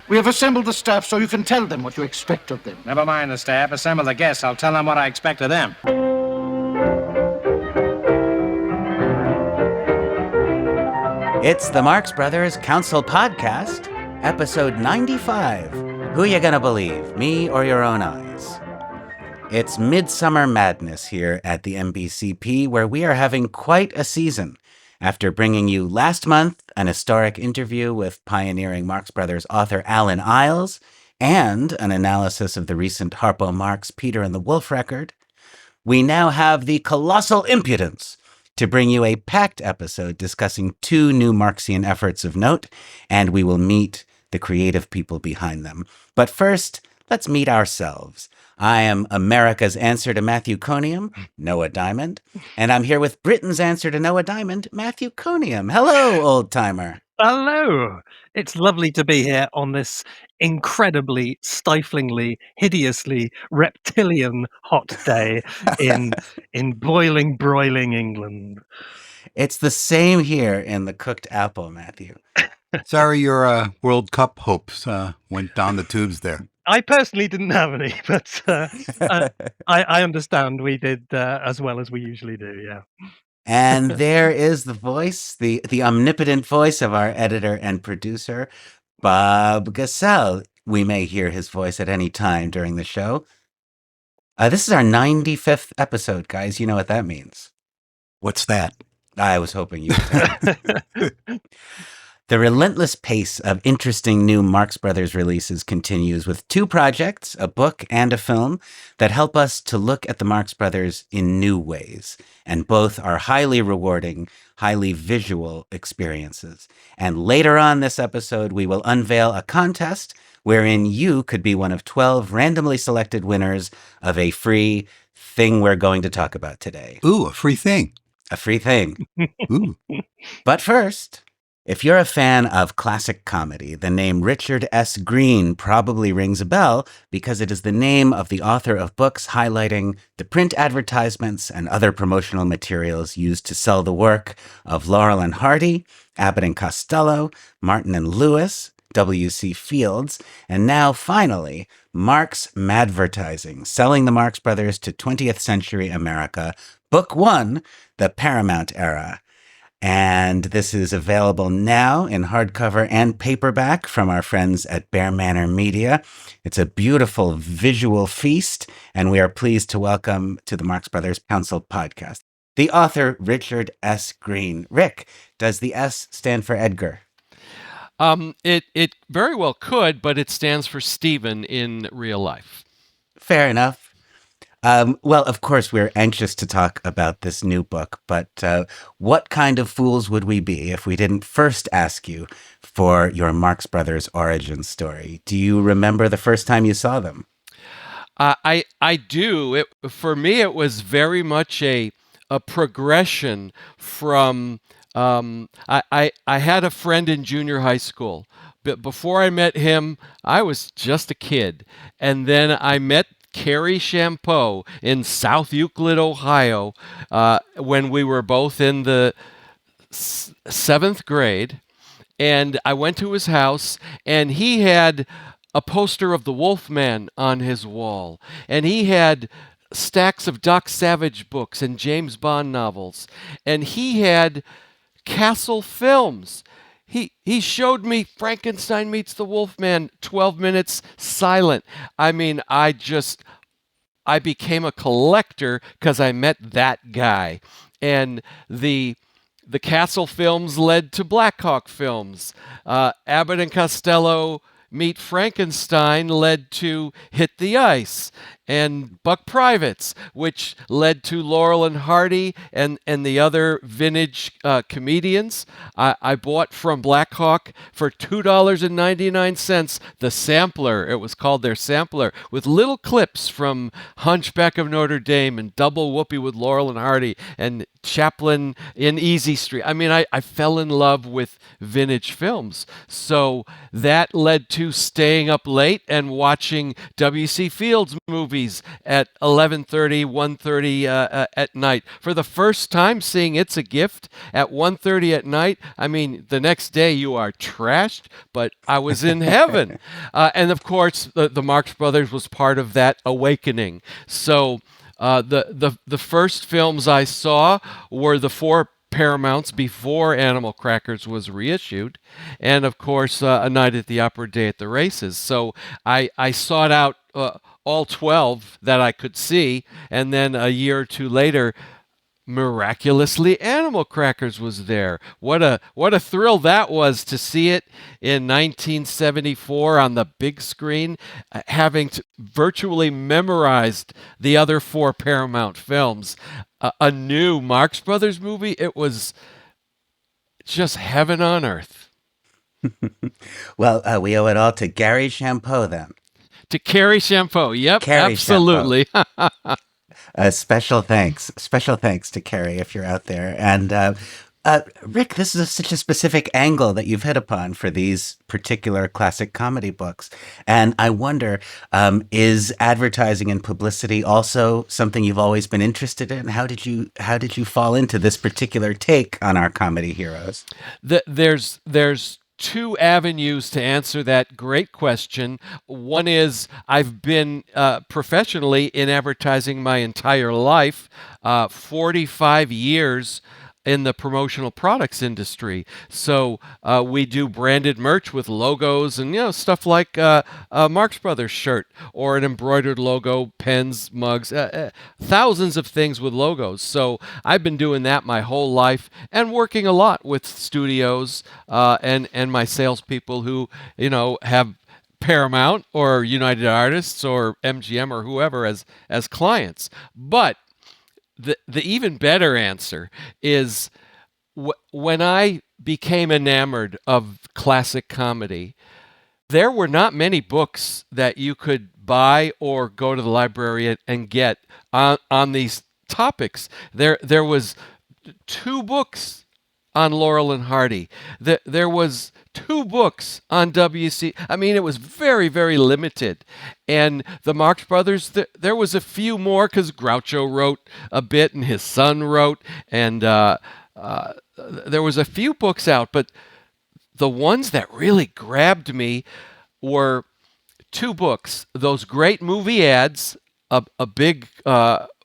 We have assembled the staff so you can tell them what you expect of them. Never mind the staff. Assemble the guests. I'll tell them what I expect of them. It's the Marx Brothers Council Podcast, episode 95. Who you gonna believe, me or your own eyes? It's midsummer madness here at the MBCP, where we are having quite a season. After bringing you last month an historic interview with pioneering Marx Brothers author Alan Iles and an analysis of the recent Harpo Marx Peter and the Wolf record, we now have the colossal impudence to bring you a packed episode discussing two new Marxian efforts of note, and we will meet the creative people behind them. But first, let's meet ourselves. I am America's answer to Matthew Coniam, Noah Diamond, and I'm here with Britain's answer to Noah Diamond, Matthew Coniam. Hello, old-timer. Hello. It's lovely to be here on this incredibly, stiflingly, hideously reptilian hot day in boiling, broiling England. It's the same here in the cooked apple, Matthew. Sorry your World Cup hopes went down the tubes there. I personally didn't have any, but I understand we did as well as we usually do, yeah. And there is the voice, the omnipotent voice of our editor and producer, Bob Gassell. We may hear his voice at any time during the show. This is our 95th episode, guys. You know what that means. What's that? I was hoping you would. The relentless pace of interesting new Marx Brothers releases continues with two projects, a book and a film, that help us to look at the Marx Brothers in new ways. And both are highly rewarding, highly visual experiences. And later on this episode, we will unveil a contest wherein you could be one of 12 randomly selected winners of a free thing we're going to talk about today. Ooh, a free thing. A free thing. Ooh. But first, if you're a fan of classic comedy, the name Richard S. Green probably rings a bell because it is the name of the author of books highlighting the print advertisements and other promotional materials used to sell the work of Laurel and Hardy, Abbott and Costello, Martin and Lewis, W.C. Fields, and now, finally, Marx Madvertising, selling the Marx Brothers to 20th century America, Book 1, The Paramount Era. And this is available now in hardcover and paperback from our friends at Bear Manor Media. It's a beautiful visual feast, and we are pleased to welcome to the Marx Brothers Council podcast the author Richard S. Green. Rick, does the S stand for Edgar? It very well could, but it stands for Stephen in real life. Fair enough. Well, of course, we're anxious to talk about this new book, but what kind of fools would we be if we didn't first ask you for your Marx Brothers origin story? Do you remember the first time you saw them? I do. For me, it was very much a progression from. I had a friend in junior high school, but before I met him, I was just a kid, and then I met Carrie Champeau in South Euclid, Ohio, when we were both in the 7th grade. And I went to his house, and he had a poster of the Wolfman on his wall. And he had stacks of Doc Savage books and James Bond novels. And he had Castle films. He showed me Frankenstein Meets the Wolfman, 12 minutes silent. I mean, I became a collector because I met that guy. And the Castle films led to Black Hawk films. Abbott and Costello Meet Frankenstein led to Hit the Ice and Buck Privates, which led to Laurel and Hardy and the other vintage comedians. I bought from Black Hawk for $2.99 the sampler. It was called their sampler, with little clips from Hunchback of Notre Dame and Double Whoopee with Laurel and Hardy and Chaplin in Easy Street. I mean, I fell in love with vintage films. So that led to staying up late and watching W.C. Fields movies movies at 11:30, 1:30 at night. For the first time seeing It's a Gift at 1:30 at night, I mean, the next day you are trashed, but I was in heaven. And of course, the Marx Brothers was part of that awakening. So the first films I saw were the four Paramounts before Animal Crackers was reissued, and of course, A Night at the Opera, Day at the Races. So I sought out all 12 that I could see, and then a year or two later, miraculously, Animal Crackers was there. What a thrill that was to see it in 1974 on the big screen, having virtually memorized the other four Paramount films. A new Marx Brothers movie, it was just heaven on earth. Well, we owe it all to Gary Champeau then. To Carrie Shampoo, yep, Carrie absolutely. Special thanks to Carrie if you're out there. And Rick, this is such a specific angle that you've hit upon for these particular classic comedy books. And I wonder, is advertising and publicity also something you've always been interested in? How did you fall into this particular take on our comedy heroes? There's two avenues to answer that great question. One is I've been professionally in advertising my entire life, 45 years in the promotional products industry. So we do branded merch with logos and stuff like a Marx Brothers shirt or an embroidered logo, pens, mugs, thousands of things with logos. So I've been doing that my whole life and working a lot with studios and my salespeople who have Paramount or United Artists or MGM or whoever as clients. But the even better answer is when I became enamored of classic comedy, there were not many books that you could buy or go to the library and get on these topics. There was 2 books on Laurel and Hardy. There was 2 books on WC. I mean, it was very, very limited. And the Marx Brothers, there was a few more because Groucho wrote a bit and his son wrote. And there was a few books out. But the ones that really grabbed me were 2 books. Those great movie ads, a big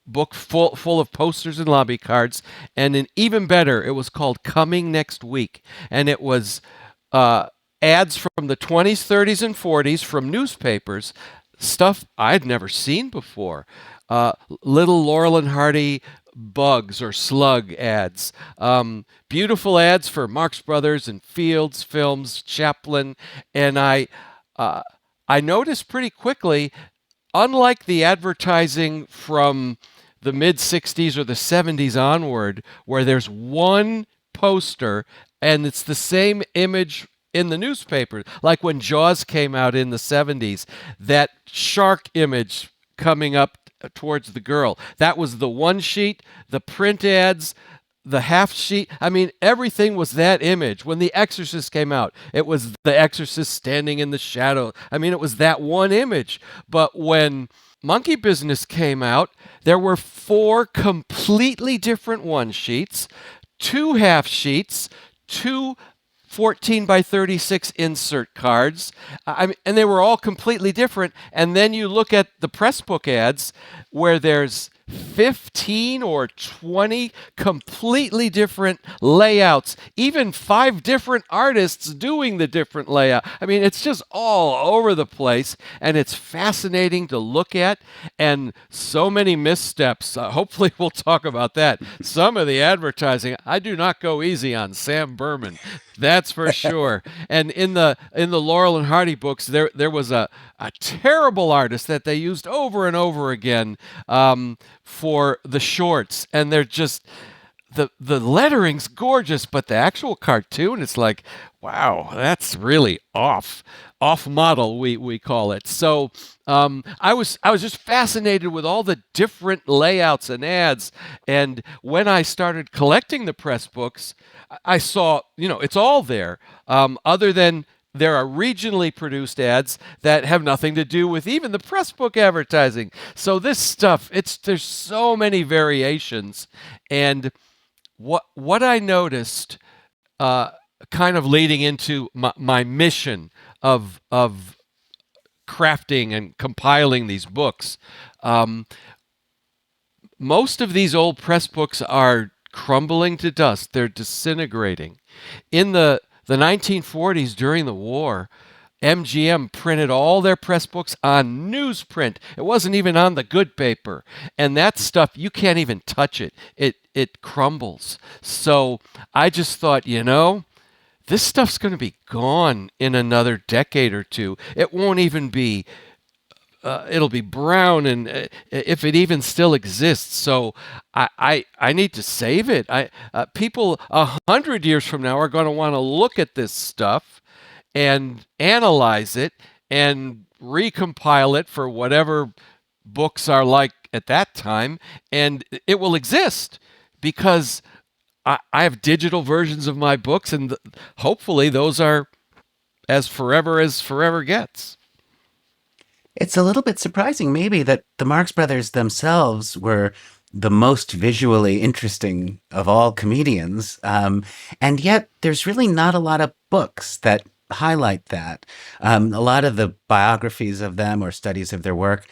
book full of posters and lobby cards, and an even better, it was called Coming Next Week, and it was ads from the 20s, 30s, and 40s from newspapers, stuff I'd never seen before. Little Laurel and Hardy bugs or slug ads, beautiful ads for Marx Brothers and Fields Films, Chaplin, and I noticed pretty quickly, unlike the advertising from the mid-'60s or the '70s onward, where there's one poster and it's the same image in the newspaper, like when Jaws came out in the '70s, that shark image coming up towards the girl. That was the one sheet, the print ads, the half sheet. I mean, everything was that image. When The Exorcist came out, it was The Exorcist standing in the shadow. I mean, it was that one image. But when Monkey Business came out, there were 4 completely different one sheets, 2 half sheets, 2 14 by 36 insert cards, and they were all completely different. And then you look at the press book ads where there's 15 or 20 completely different layouts, even 5 different artists doing the different layout. I mean, it's just all over the place, and it's fascinating to look at, and so many missteps. Hopefully we'll talk about that. Some of the advertising, I do not go easy on Sam Berman. That's for sure. And in the Laurel and Hardy books, there was a terrible artist that they used over and over again for the shorts, and they're just the lettering's gorgeous, but the actual cartoon, it's like, wow, that's really off model, we call it. So I was just fascinated with all the different layouts and ads, and when I started collecting the press books, I saw, it's all there, other than there are regionally produced ads that have nothing to do with even the press book advertising. So this stuff, there's so many variations. And what I noticed, kind of leading into my mission of crafting and compiling these books, most of these old press books are crumbling to dust. They're disintegrating. In the 1940s, during the war, MGM printed all their press books on newsprint. It wasn't even on the good paper. And that stuff, you can't even touch it. It crumbles. So I just thought, this stuff's going to be gone in another decade or two. It won't even be it'll be brown, and if it even still exists. So I need to save it. People 100 years from now are going to want to look at this stuff and analyze it and recompile it for whatever books are like at that time, and it will exist because I have digital versions of my books, and hopefully those are as forever gets. It's a little bit surprising, maybe, that the Marx Brothers themselves were the most visually interesting of all comedians. And yet, there's really not a lot of books that highlight that. A lot of the biographies of them or studies of their work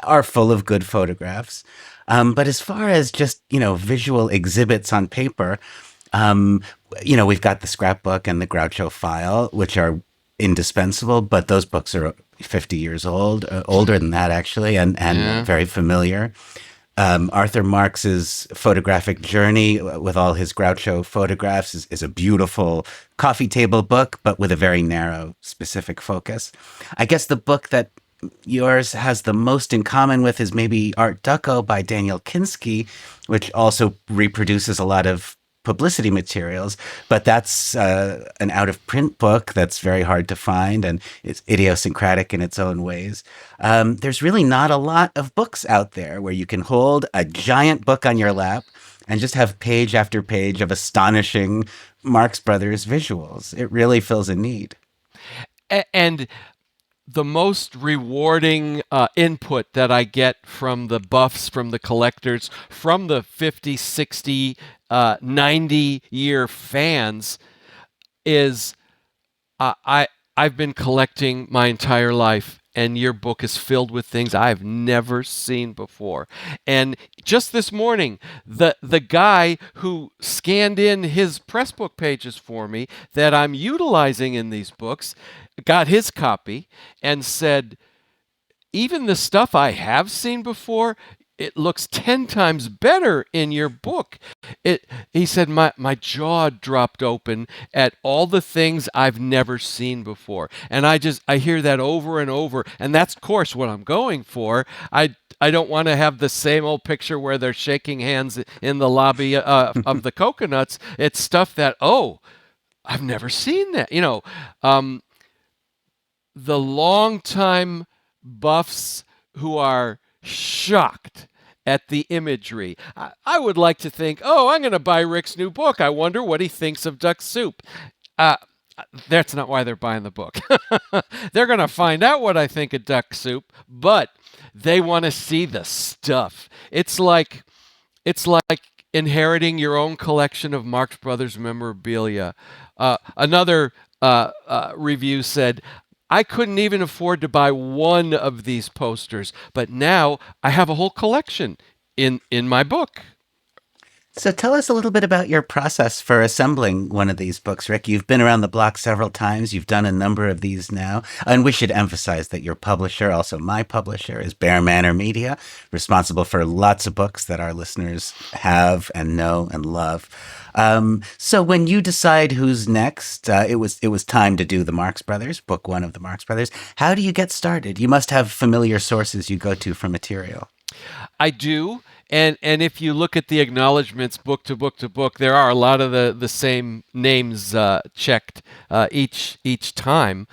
are full of good photographs. But as far as just, visual exhibits on paper, we've got the scrapbook and the Groucho file, which are indispensable, but those books are 50 years old, older than that actually, and very familiar. Arthur Marx's photographic journey with all his Groucho photographs is a beautiful coffee table book, but with a very narrow, specific focus. I guess the book that yours has the most in common with is maybe Art Ducko by Daniel Kinski, which also reproduces a lot of publicity materials, but that's an out-of-print book that's very hard to find, and it's idiosyncratic in its own ways. There's really not a lot of books out there where you can hold a giant book on your lap and just have page after page of astonishing Marx Brothers visuals. It really fills a need. And the most rewarding input that I get from the buffs, from the collectors, from the 50, 60, 90-year fans is I've been collecting my entire life, and your book is filled with things I've never seen before. And just this morning, the guy who scanned in his press book pages for me that I'm utilizing in these books got his copy and said, even the stuff I have seen before, it looks 10 times better in your book. He said, my jaw dropped open at all the things I've never seen before. And I hear that over and over. And that's, of course, what I'm going for. I don't want to have the same old picture where they're shaking hands in the lobby of the Coconuts. It's stuff that, I've never seen that. The longtime buffs who are shocked at the imagery. I would like to think, I'm going to buy Rick's new book. I wonder what he thinks of duck soup. That's not why they're buying the book. They're going to find out what I think of duck soup, but they want to see the stuff. It's like inheriting your own collection of Marx Brothers memorabilia. Another review said, I couldn't even afford to buy one of these posters, but now I have a whole collection in my book. So tell us a little bit about your process for assembling one of these books, Rick. You've been around the block several times. You've done a number of these now. And we should emphasize that your publisher, also my publisher, is Bear Manor Media, responsible for lots of books that our listeners have and know and love. So when you decide who's next, it was time to do the Marx Brothers, book one of the Marx Brothers. How do you get started? You must have familiar sources you go to for material. I do. And if you look at the acknowledgments book to book to book, there are a lot of the same names checked each time.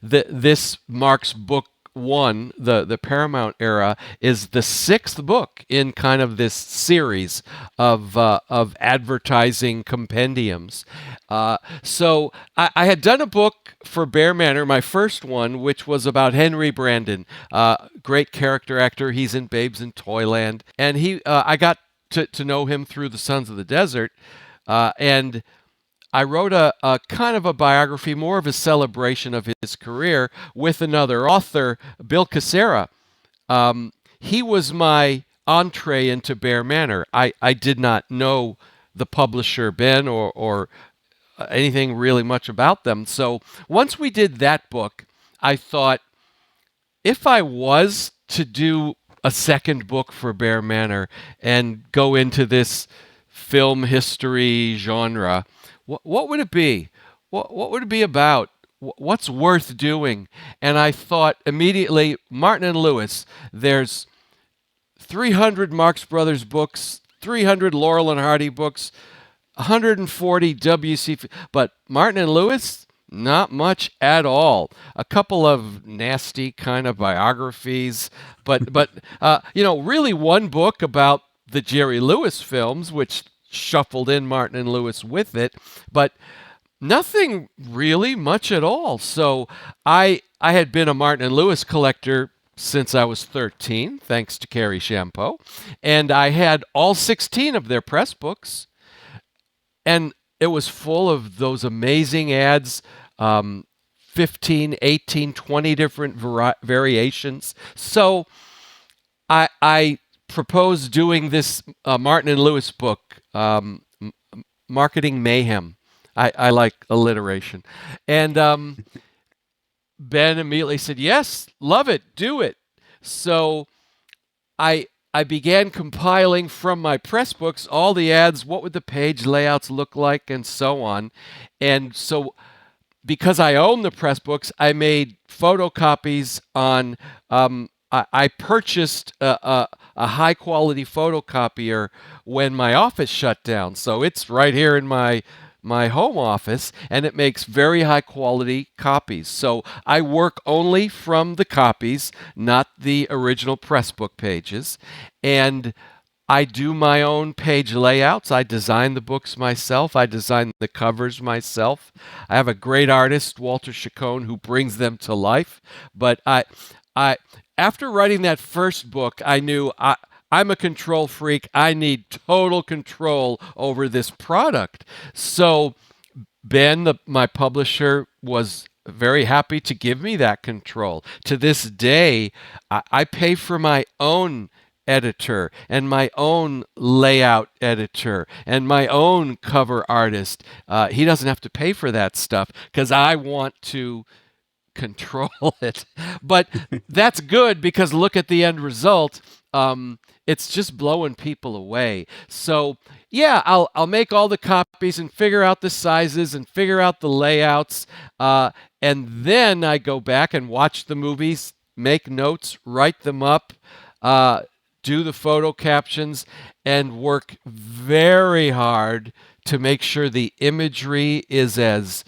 This Marx book one, the Paramount era, is the sixth book in kind of this series of advertising compendiums. So I had done a book for Bear Manor, my first one, which was about Henry Brandon, great character actor. He's in Babes in Toyland, and I got to know him through The Sons of the Desert, and I wrote a kind of a biography, more of a celebration of his career with another author, Bill Cassera. He was my entree into Bear Manor. I did not know the publisher, Ben, or anything really much about them. So once we did that book, I thought, if I was to do a second book for Bear Manor and go into this film history genre, what would it be? What would it be about? What's worth doing? And I thought immediately, Martin and Lewis. There's 300 Marx Brothers books, 300 Laurel and Hardy books, 140 W.C. But Martin and Lewis, not much at all. A couple of nasty kind of biographies, but really one book about the Jerry Lewis films, which shuffled in Martin and Lewis with it, but nothing really much at all. So I had been a Martin and Lewis collector since I was 13, thanks to Carrie Champeau, and I had all 16 of their press books, and it was full of those amazing ads, 15, 18, 20 different variations. So I proposed doing this Martin and Lewis book, Marketing Mayhem. I like alliteration. And Ben immediately said, yes, love it, do it. So I began compiling from my press books all the ads, what would the page layouts look like, and so on. And so because I own the press books, I made photocopies on I purchased a high-quality photocopier when my office shut down. So it's right here in my home office, and it makes very high-quality copies. So I work only from the copies, not the original press book pages. And I do my own page layouts. I design the books myself. I design the covers myself. I have a great artist, Walter Chacon, who brings them to life. But after writing that first book, I knew I'm a control freak. I need total control over this product. So Ben, my publisher, was very happy to give me that control. To this day, I pay for my own editor and my own layout editor and my own cover artist. He doesn't have to pay for that stuff because I want to control it. But that's good because look at the end result. It's just blowing people away. So yeah, I'll make all the copies and figure out the sizes and figure out the layouts. And then I go back and watch the movies, make notes, write them up, do the photo captions, and work very hard to make sure the imagery is as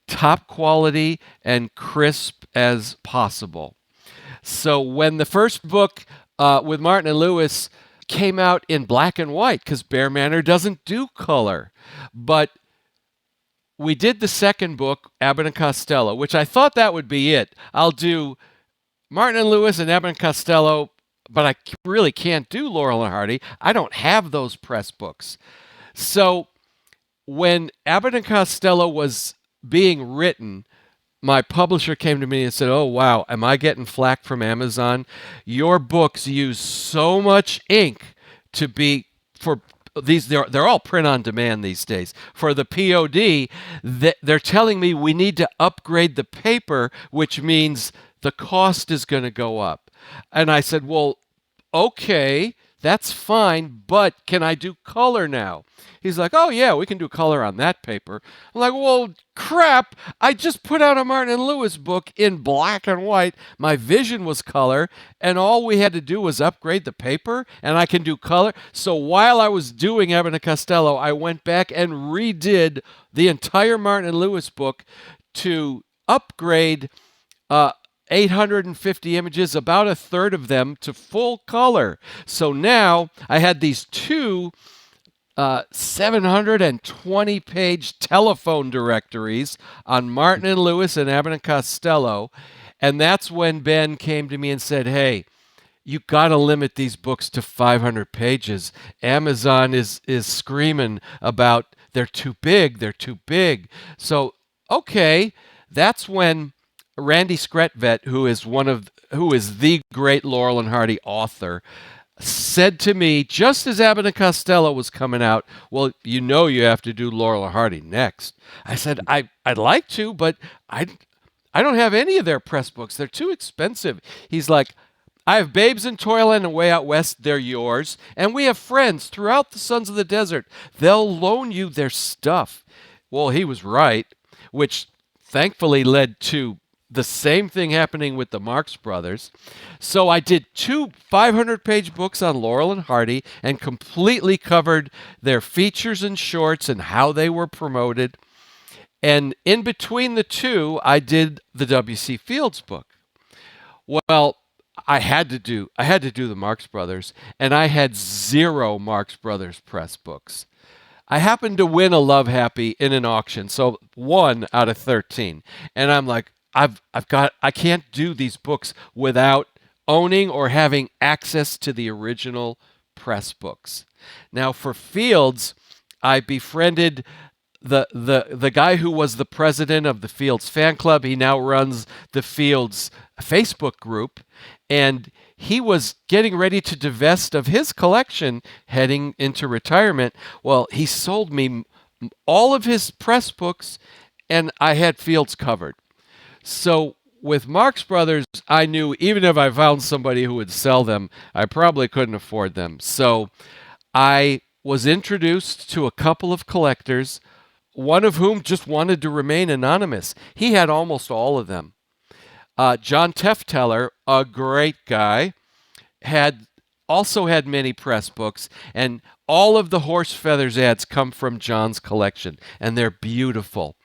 top quality and crisp as possible. So when the first book with Martin and Lewis came out in black and white, because Bear Manor doesn't do color, but we did the second book, Abbott and Costello, which I thought that would be it. I'll do Martin and Lewis and Abbott and Costello, but I really can't do Laurel and Hardy. I don't have those press books. So when Abbott and Costello was being written, my publisher came to me and said, oh, wow, am I getting flack from Amazon? Your books use so much ink to be, for these, they're all print on demand these days. For the POD, they're telling me we need to upgrade the paper, which means the cost is going to go up. And I said, well, okay, that's fine, but can I do color now? He's like, oh, yeah, we can do color on that paper. I'm like, well, crap, I just put out a Martin and Lewis book in black and white. My vision was color, and all we had to do was upgrade the paper, and I can do color. So while I was doing Abbott and Costello, I went back and redid the entire Martin and Lewis book to upgrade 850 images, about a third of them to full color. So now I had these two 720-page telephone directories on Martin and Lewis and Abbott and Costello. And that's when Ben came to me and said, hey, you got to limit these books to 500 pages. Amazon is screaming about they're too big, they're too big. So, okay, that's when Randy Skretvet, who is the great Laurel and Hardy author, said to me, just as Abbott and Costello was coming out, well, you have to do Laurel and Hardy next. I said, I'd like to, but I don't have any of their press books. They're too expensive. He's like, I have Babes in Toyland and Way Out West. They're yours. And we have friends throughout the Sons of the Desert. They'll loan you their stuff. Well, he was right, which thankfully led to the same thing happening with the Marx Brothers. So I did two 500-page books on Laurel and Hardy and completely covered their features and shorts and how they were promoted. And in between the two, I did the W.C. Fields book. Well, I had to do the Marx Brothers, and I had 0 Marx Brothers press books. I happened to win a Love Happy in an auction, so 1 out of 13. And I'm like, I can't do these books without owning or having access to the original press books. Now for Fields, I befriended the guy who was the president of the Fields fan club. He now runs the Fields Facebook group, and he was getting ready to divest of his collection heading into retirement. Well, he sold me all of his press books, and I had Fields covered. So with Marx Brothers, I knew even if I found somebody who would sell them, I probably couldn't afford them. So I was introduced to a couple of collectors, one of whom just wanted to remain anonymous. He had almost all of them. John Tefteller, a great guy, also had many press books, and all of the Horse Feathers ads come from John's collection, and they're beautiful.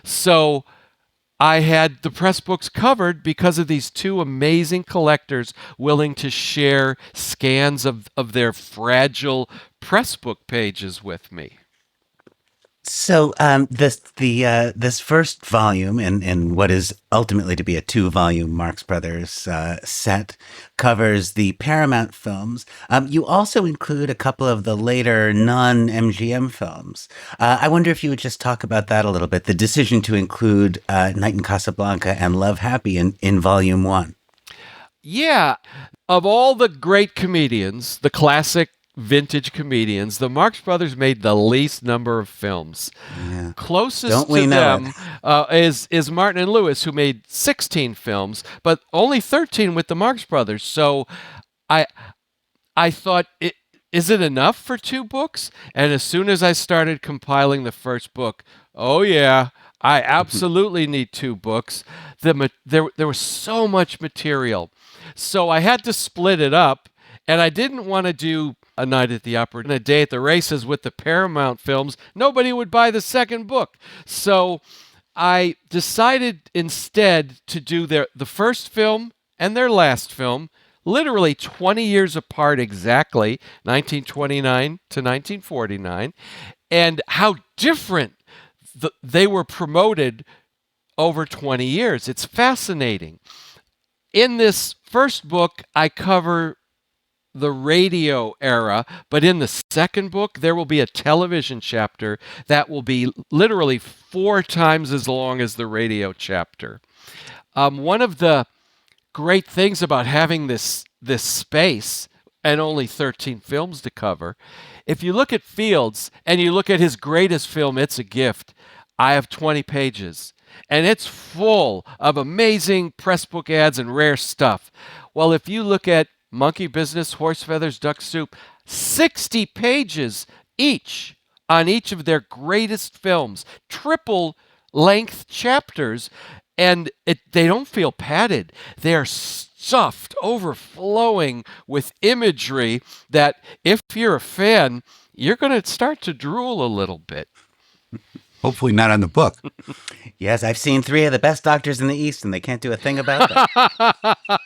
So I had the press books covered because of these two amazing collectors willing to share scans of their fragile press book pages with me. So this first volume in what is ultimately to be a 2-volume Marx Brothers set covers the Paramount films. You also include a couple of the later non-MGM films. I wonder if you would just talk about that a little bit, the decision to include Night in Casablanca and Love Happy in Volume 1. Yeah. Of all the great comedians, the classic vintage comedians, the Marx Brothers made the least number of films. Yeah. Closest to them is Martin and Lewis, who made 16 films, but only 13 with the Marx Brothers. So I thought, is it enough for 2 books? And as soon as I started compiling the first book, oh yeah, I absolutely need 2 books. There was so much material. So I had to split it up, and I didn't want to do A Night at the Opera and A Day at the Races with the Paramount films. Nobody would buy the second book. So I decided instead to do the first film and their last film, literally 20 years apart exactly, 1929 to 1949, and how different they were promoted over 20 years. It's fascinating. In this first book, I cover the radio era, but in the second book, there will be a television chapter that will be literally 4 times as long as the radio chapter. One of the great things about having this space and only 13 films to cover, if you look at Fields and you look at his greatest film, It's a Gift, I have 20 pages. And it's full of amazing press book ads and rare stuff. Well, if you look at Monkey Business, Horse Feathers, Duck Soup, 60 pages each on each of their greatest films, triple length chapters, and they don't feel padded. They're stuffed, overflowing with imagery that if you're a fan, you're going to start to drool a little bit. Hopefully not on the book. Yes, I've seen 3 of the best doctors in the East, and they can't do a thing about that.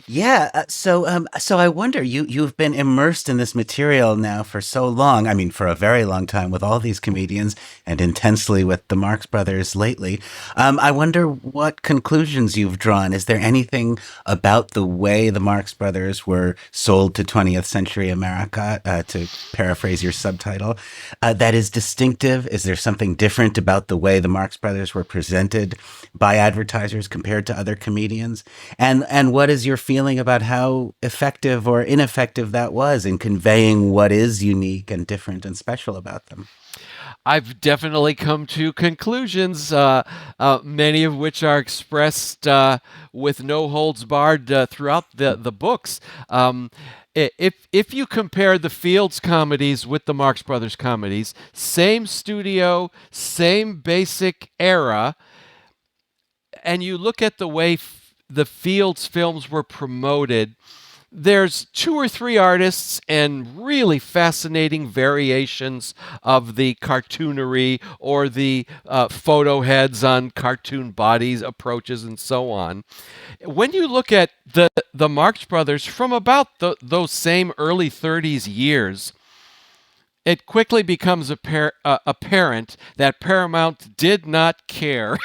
Yeah, so I wonder, you've been immersed in this material now for so long. I mean, for a very long time with all these comedians, and intensely with the Marx Brothers lately. I wonder what conclusions you've drawn. Is there anything about the way the Marx Brothers were sold to 20th century America, to paraphrase your subtitle, that is distinctive? Is there something different about the way the Marx Brothers were presented by advertisers compared to other comedians? And what is your feeling about how effective or ineffective that was in conveying what is unique and different and special about them? I've definitely come to conclusions, many of which are expressed with no holds barred throughout the books. If you compare the Fields comedies with the Marx Brothers comedies, same studio, same basic era, and you look at the way the Fields films were promoted, there's 2 or 3 artists and really fascinating variations of the cartoonery or the photo heads on cartoon bodies, approaches, and so on. When you look at the Marx Brothers from about those same early 30s years, it quickly becomes apparent that Paramount did not care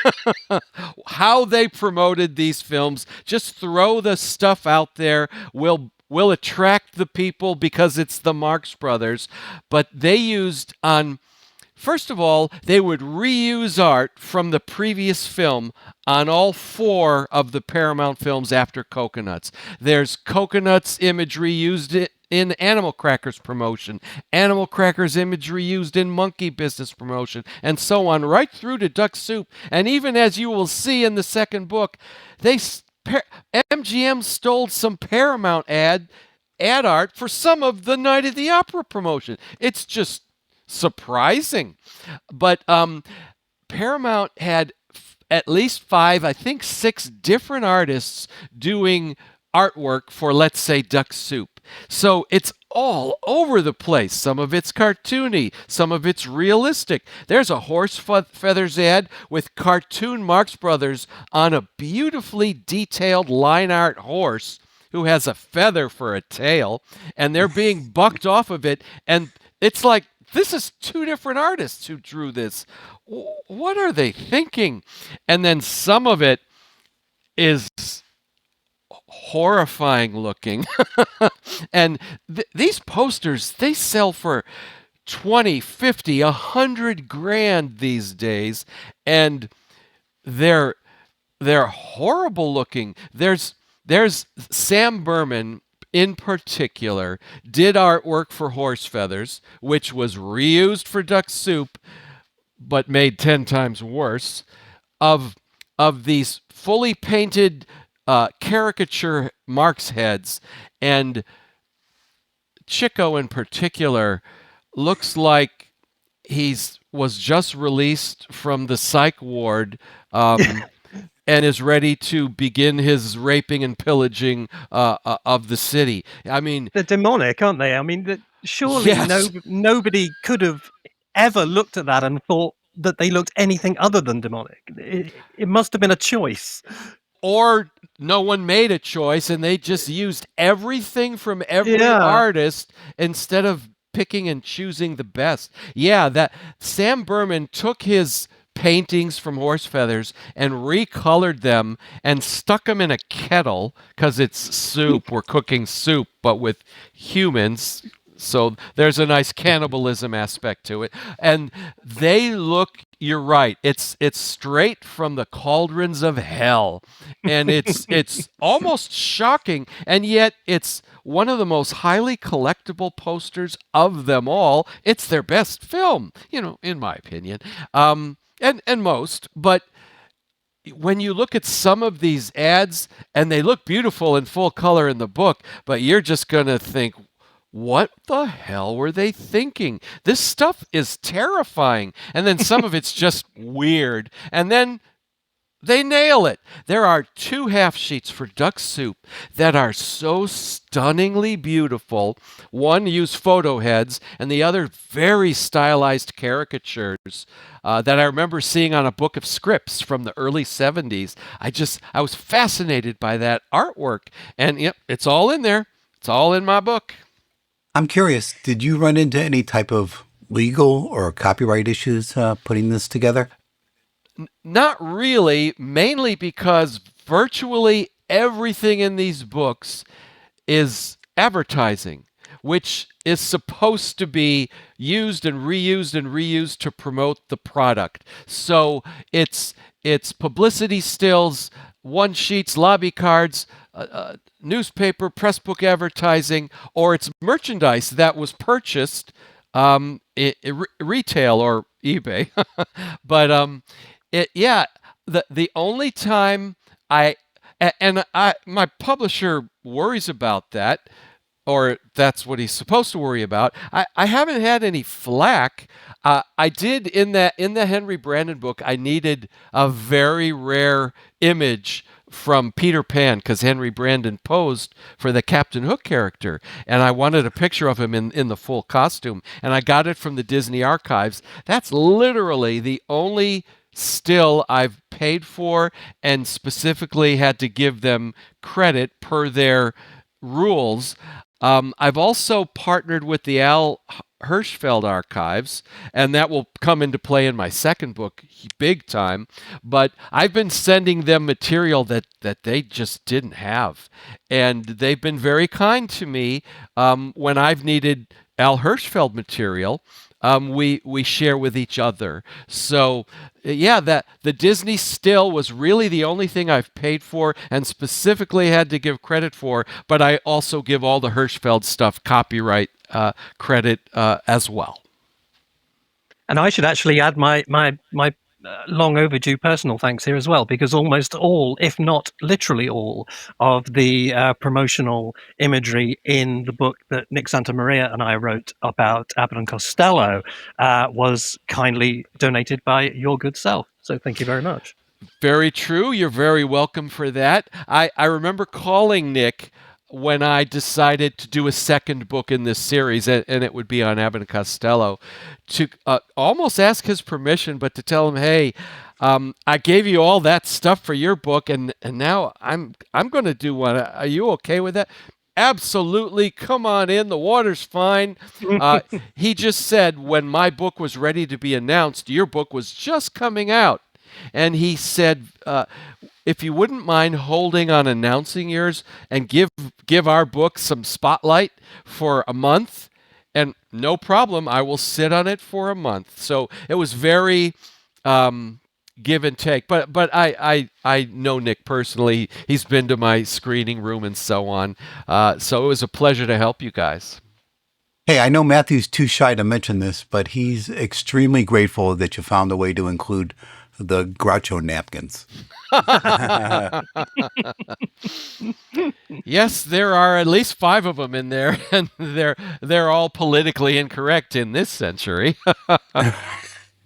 how they promoted these films. Just throw the stuff out there. We'll attract the people because it's the Marx Brothers. But they used on first of all, they would reuse art from the previous film on all 4 of the Paramount films after Coconuts. There's Coconuts imagery used in Animal Crackers promotion, Animal Crackers imagery used in Monkey Business promotion, and so on, right through to Duck Soup. And even as you will see in the second book, MGM stole some Paramount ad art for some of the Night of the Opera promotion. It's just surprising. But Paramount had at least 5, I think 6 different artists doing artwork for, let's say, Duck Soup. So it's all over the place. Some of it's cartoony, some of it's realistic. There's a horse feathers ad with cartoon Marx Brothers on a beautifully detailed line art horse who has a feather for a tail, and they're being bucked off of it, and it's like, this is 2 different artists who drew this. What are they thinking? And then some of it is horrifying looking. And these posters, they sell for 20, 50, 100 grand these days, and they're horrible looking. There's Sam Berman in particular did artwork for Horse Feathers, which was reused for Duck Soup, but made 10 times worse, of these fully painted caricature Marx heads. And Chico in particular looks like was just released from the psych ward, and is ready to begin his raping and pillaging of the city. I mean, They're demonic, aren't they? I mean, surely yes. nobody could have ever looked at that and thought that they looked anything other than demonic. It must have been a choice. Or no one made a choice and they just used everything from every artist instead of picking and choosing the best. Yeah, that Sam Berman took his paintings from Horse Feathers and recolored them and stuck them in a kettle because it's soup. We're cooking soup, but with humans. So there's a nice cannibalism aspect to it. And they look, you're right, it's straight from the cauldrons of hell. And it's almost shocking, and yet it's one of the most highly collectible posters of them all. It's their best film, in my opinion. And most, but when you look at some of these ads, and they look beautiful in full color in the book, but you're just going to think, what the hell were they thinking? This stuff is terrifying. And then some of it's just weird. And then They nail it. There are 2 half sheets for Duck Soup that are so stunningly beautiful. One used photo heads, and the other very stylized caricatures that I remember seeing on a book of scripts from the early 70s. I was fascinated by that artwork, and yep, it's all in there. It's all in my book. I'm curious, did you run into any type of legal or copyright issues putting this together? Not really, mainly because virtually everything in these books is advertising, which is supposed to be used and reused to promote the product. So it's publicity stills, one sheets, lobby cards, newspaper, press book advertising, or it's merchandise that was purchased retail or eBay. But yeah, the only time my publisher worries about that, or that's what he's supposed to worry about. I haven't had any flack. I did in the Henry Brandon book. I needed a very rare image from Peter Pan because Henry Brandon posed for the Captain Hook character, and I wanted a picture of him in the full costume, and I got it from the Disney archives. That's literally the only still I've paid for and specifically had to give them credit per their rules. I've also partnered with the Al Hirschfeld archives, and that will come into play in my second book big time. But I've been sending them material that they just didn't have, and they've been very kind to me when I've needed Al Hirschfeld material. We share with each other. So yeah, that the Disney still was really the only thing I've paid for and specifically had to give credit for, but I also give all the Hirschfeld stuff credit as well. And I should actually add my long overdue personal thanks here as well, because almost all, if not literally all, of the promotional imagery in the book that Nick Santamaria and I wrote about Abbott and Costello was kindly donated by your good self. So thank you very much. Very true. You're very welcome for that. I remember calling Nick when I decided to do a second book in this series, and it would be on Abbott and Costello, to almost ask his permission, but to tell him, hey, I gave you all that stuff for your book, and now I'm going to do one. Are you okay with that? Absolutely. Come on in. The water's fine. He just said when my book was ready to be announced, your book was just coming out. And he said, if you wouldn't mind holding on announcing yours and give our book some spotlight for a month, and no problem, I will sit on it for a month. So it was very give and take. But I know Nick personally. He's been to my screening room and so on. So it was a pleasure to help you guys. Hey, I know Matthew's too shy to mention this, but he's extremely grateful that you found a way to include the Groucho napkins. Yes, there are at least 5 of them in there, and they're all politically incorrect in this century.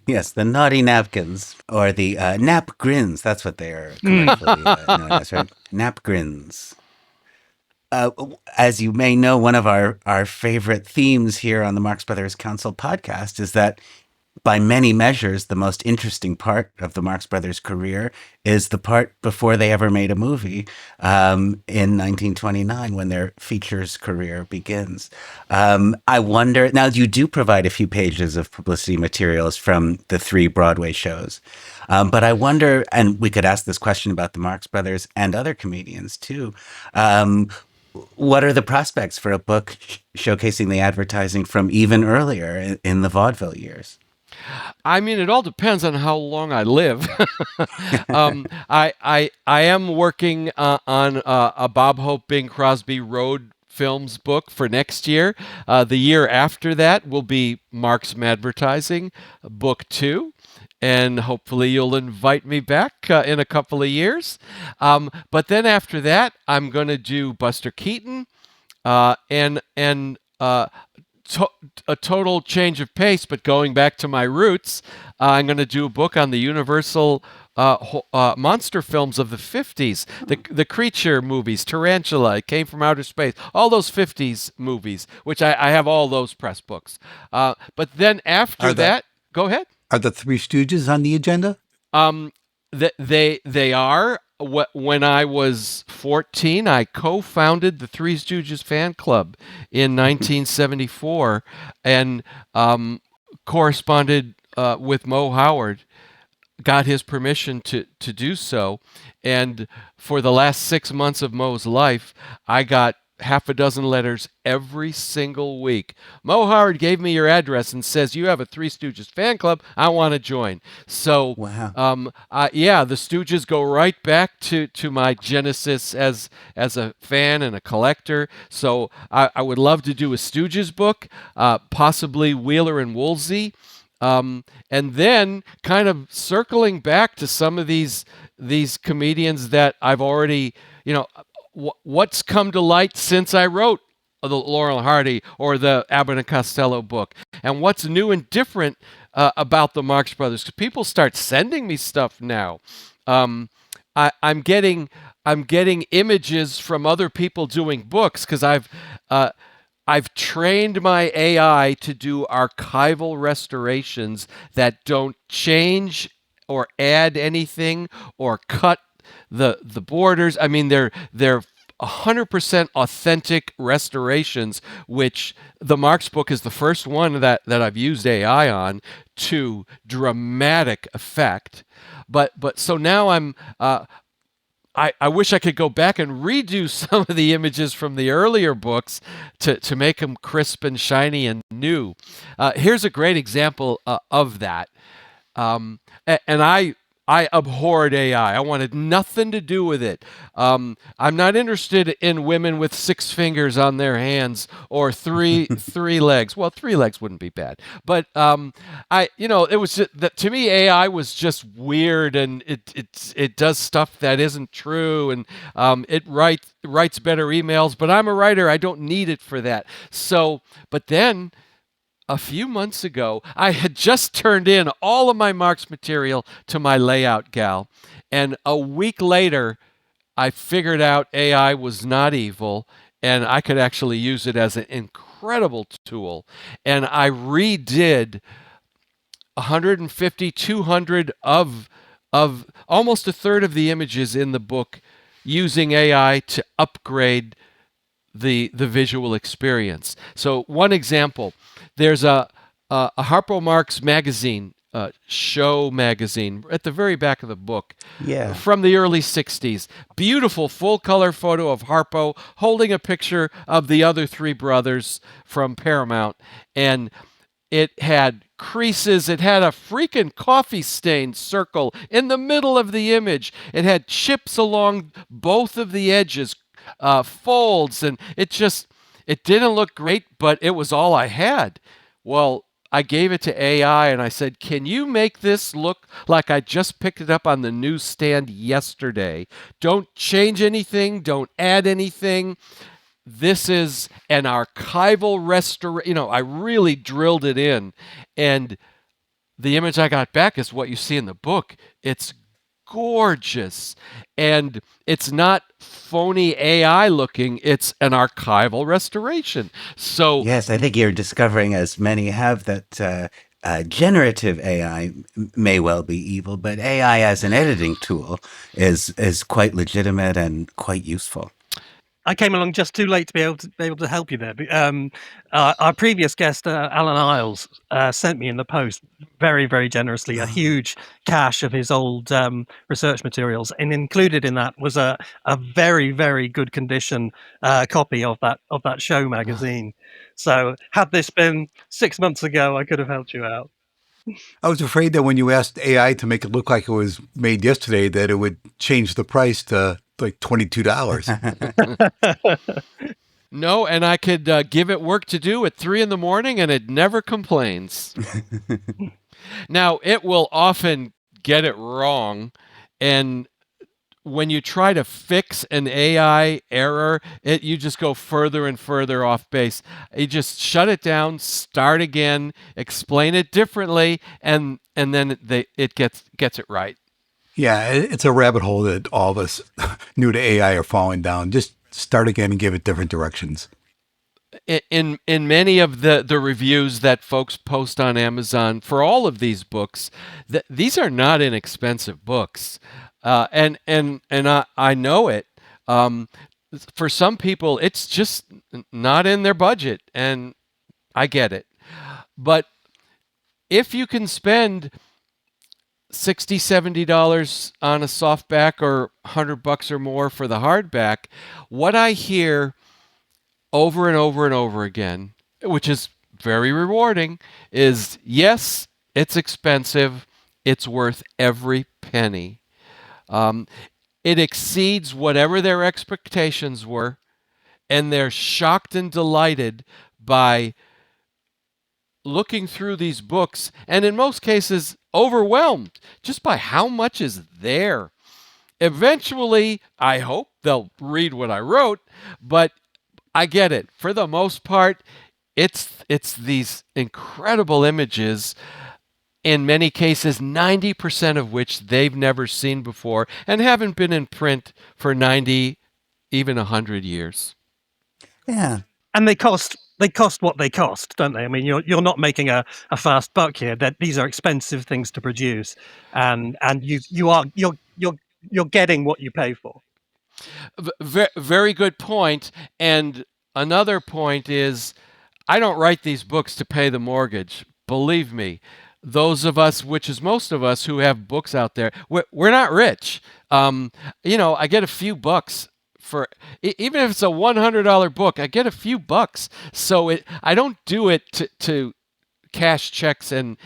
Yes, the naughty napkins, or the nap grins. That's what they are correctly known as, right? Nap grins. As you may know, one of our favorite themes here on the Marx Brothers Council podcast is that by many measures, the most interesting part of the Marx Brothers' career is the part before they ever made a movie in 1929, when their features career begins. I wonder, now you do provide a few pages of publicity materials from the 3 Broadway shows, but I wonder, and we could ask this question about the Marx Brothers and other comedians too, what are the prospects for a book showcasing the advertising from even earlier in the vaudeville years? I mean, it all depends on how long I live. I am working on a Bob Hope, Bing Crosby road films book for next year. The year after that will be Marx Madvertising, book 2. And hopefully you'll invite me back in a couple of years. But then after that, I'm going to do Buster Keaton and a total change of pace, but going back to my roots, I'm going to do a book on the Universal monster films of the 50s, the creature movies, Tarantula, It Came from Outer Space, all those 50s movies, which I have all those press books. But then after that, go ahead. Are the Three Stooges on the agenda? They are. When I was 14, I co-founded the Three Stooges fan club in 1974 and corresponded with Mo Howard, got his permission to do so. And for the last 6 months of Mo's life, I got half a dozen letters every single week. Mo Howard gave me your address and says, you have a Three Stooges fan club. I want to join. So, Wow. yeah, the Stooges go right back to my genesis as a fan and a collector. So I would love to do a Stooges book, possibly Wheeler and Woolsey. And then kind of circling back to some of these comedians that I've already, what's come to light since I wrote the Laurel and Hardy or the Abbott and Costello book, and what's new and different about the Marx Brothers. 'Cause people start sending me stuff now. I'm getting images from other people doing books because I've trained my AI to do archival restorations that don't change or add anything or cut the borders. I mean, they're 100% authentic restorations, which the Marx book is the first one that I've used AI on to dramatic effect. But so now I wish I could go back and redo some of the images from the earlier books to make them crisp and shiny and new. Here's a great example of that. And I abhorred AI. I wanted nothing to do with it. I'm not interested in women with 6 fingers on their hands or three legs. Well, 3 legs wouldn't be bad, but it was just, that to me AI was just weird, and it does stuff that isn't true, and it writes better emails. But I'm a writer. I don't need it for that. So, but then, a few months ago, I had just turned in all of my Marx material to my layout gal. And a week later, I figured out AI was not evil, and I could actually use it as an incredible tool. And I redid 150, 200 of almost a third of the images in the book using AI to upgrade the visual experience. So one example, there's a Harpo Marx magazine, show magazine, at the very back of the book, from the early 60s. Beautiful full-color photo of Harpo holding a picture of the other 3 brothers from Paramount, and it had creases. It had a freaking coffee-stained circle in the middle of the image. It had chips along both of the edges, folds, and it didn't look great, but it was all I had. Well, I gave it to AI and I said, can you make this look like I just picked it up on the newsstand yesterday? Don't change anything, don't add anything. This is an archival restoration. I really drilled it in, and the image I got back is what you see in the book. It's gorgeous, and it's not phony AI looking. It's an archival restoration. So Yes, I think you're discovering, as many have, that generative AI may well be evil, but AI as an editing tool is quite legitimate and quite useful. I came along just too late to be able to help you there. Our previous guest, Alan Isles, sent me in the post very, very generously a huge cache of his old research materials, and included in that was a very, very good condition copy of that show magazine. So, had this been 6 months ago, I could have helped you out. I was afraid that when you asked AI to make it look like it was made yesterday, that it would change the price to like $22. no, and I could give it work to do at 3 a.m, and it never complains. Now, it will often get it wrong, and when you try to fix an AI error, you just go further and further off base. You just shut it down, start again, explain it differently, and then it gets it right. Yeah, it's a rabbit hole that all of us new to AI are falling down. Just start again and give it different directions. In many of the reviews that folks post on Amazon for all of these books, these are not inexpensive books, and I know it. For some people, it's just not in their budget, and I get it. But if you can spend $60-$70 on a softback or $100 or more for the hardback, what I hear over and over and over again, which is very rewarding, is yes, it's expensive. It's worth every penny. It exceeds whatever their expectations were, and they're shocked and delighted by looking through these books, and in most cases, overwhelmed just by how much is there. Eventually, I hope they'll read what I wrote, but I get it. For the most part, it's these incredible images, in many cases 90% of which they've never seen before and haven't been in print for 90, even 100 years. Yeah. And they cost what they cost, don't they? I mean, you're not making a fast buck here. That these are expensive things to produce, and you're getting what you pay for. Very good point. And another point is, I don't write these books to pay the mortgage. Believe me, those of us, which is most of us who have books out there, we're not rich. I get a few bucks for, even if it's a $100 book, I get a few bucks. So I don't do it to cash checks and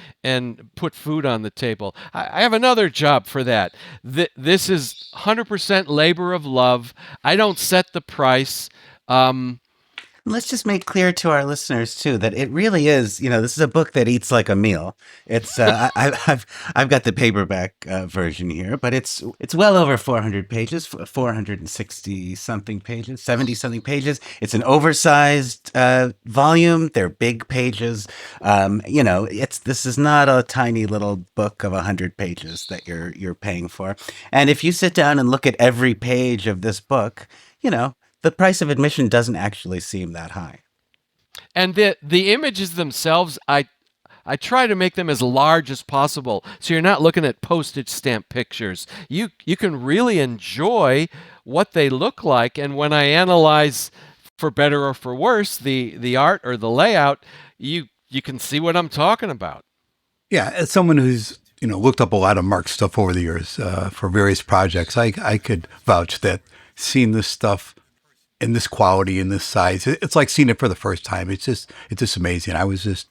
put food on the table. I have another job for that. This is 100% labor of love. I don't set the price. Let's just make clear to our listeners too that it really is, this is a book that eats like a meal. It's I've got the paperback version here, but it's well over 400 pages, 460 something pages, 70 something pages. It's an oversized volume. They're big pages. This is not a tiny little book of 100 pages that you're paying for. And if you sit down and look at every page of this book, the price of admission doesn't actually seem that high. And the images themselves, I try to make them as large as possible, so you're not looking at postage stamp pictures. You can really enjoy what they look like, and when I analyze, for better or for worse, the art or the layout, you can see what I'm talking about. Yeah, as someone who's looked up a lot of Marx stuff over the years for various projects, I could vouch that seeing this stuff in this quality, in this size, it's like seeing it for the first time. It's just amazing. I was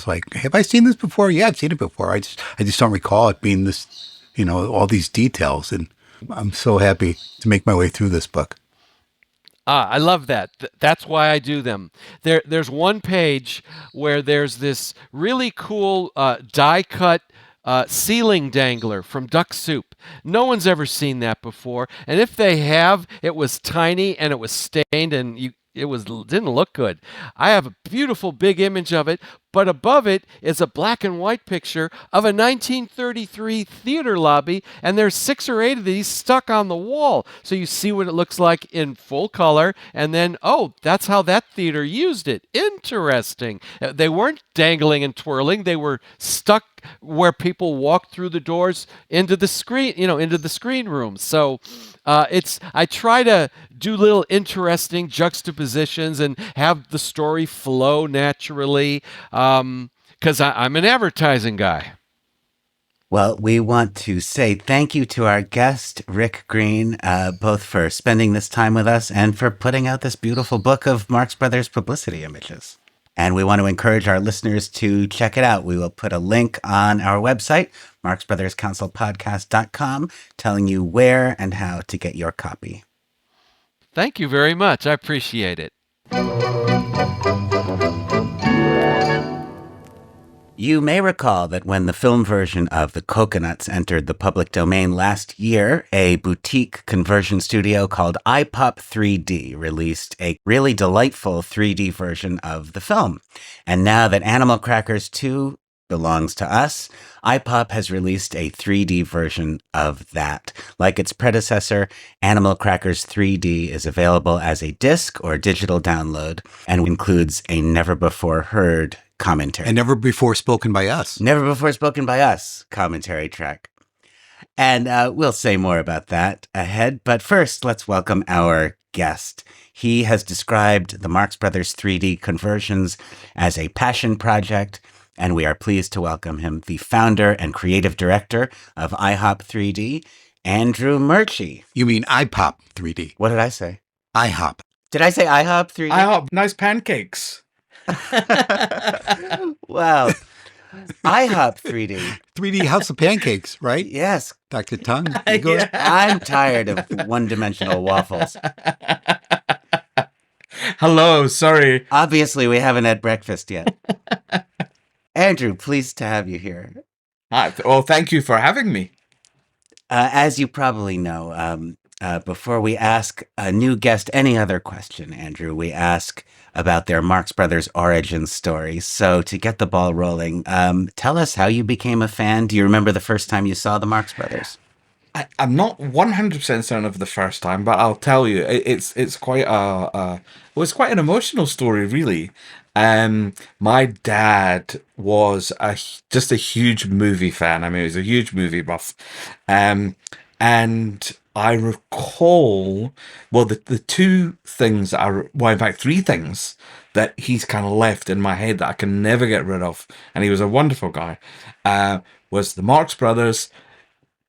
like, have I seen this before? Yeah, I've seen it before. I just don't recall it being this, all these details. And I'm so happy to make my way through this book. I love that. That's why I do them. There's one page where there's this really cool die-cut ceiling dangler from Duck Soup. No one's ever seen that before, and if they have, it was tiny and it was stained and didn't look good. I have a beautiful big image of it, but above it is a black and white picture of a 1933 theater lobby, and there's 6 or 8 of these stuck on the wall. So you see what it looks like in full color, and then, oh, that's how that theater used it. Interesting. They weren't dangling and twirling. They were stuck where people walked through the doors into the screen, into the screen room. So I try to do little interesting juxtapositions and have the story flow naturally, because I'm an advertising guy. Well, we want to say thank you to our guest, Rick Green, both for spending this time with us and for putting out this beautiful book of Marx Brothers publicity images. And we want to encourage our listeners to check it out. We will put a link on our website, marxbrotherscounselpodcast.com, telling you where and how to get your copy. Thank you very much. I appreciate it. You may recall that when the film version of The Coconuts entered the public domain last year, a boutique conversion studio called iPop 3D released a really delightful 3D version of the film. And now that Animal Crackers 2 belongs to us, iPop has released a 3D version of that. Like its predecessor, Animal Crackers 3D is available as a disc or digital download and includes a never-before-heard commentary. And never before spoken by us. Never before spoken by us commentary track. And we'll say more about that ahead. But first, let's welcome our guest. He has described the Marx Brothers 3D conversions as a passion project, and we are pleased to welcome him, the founder and creative director of IHOP 3D, Andrew Murchie. You mean iPop 3D? What did I say? IHOP. Did I say IHOP 3D? IHOP, nice pancakes. Wow. IHOP 3D. 3D House of Pancakes, right? Yes. Dr. Tongue. I'm tired of one-dimensional waffles. Hello, sorry. Obviously, we haven't had breakfast yet. Andrew, pleased to have you here. Hi. Well, thank you for having me. As you probably know, before we ask a new guest any other question, Andrew, we ask about their Marx Brothers origin story. So to get the ball rolling, tell us how you became a fan. Do you remember the first time you saw the Marx Brothers? I'm not 100% certain of the first time, but I'll tell you, it's quite it's quite an emotional story, really. My dad was just a huge movie fan. I mean, he was a huge movie buff. And I recall, well, the two things well, in fact, three things that he's kind of left in my head that I can never get rid of, and he was a wonderful guy, was the Marx Brothers,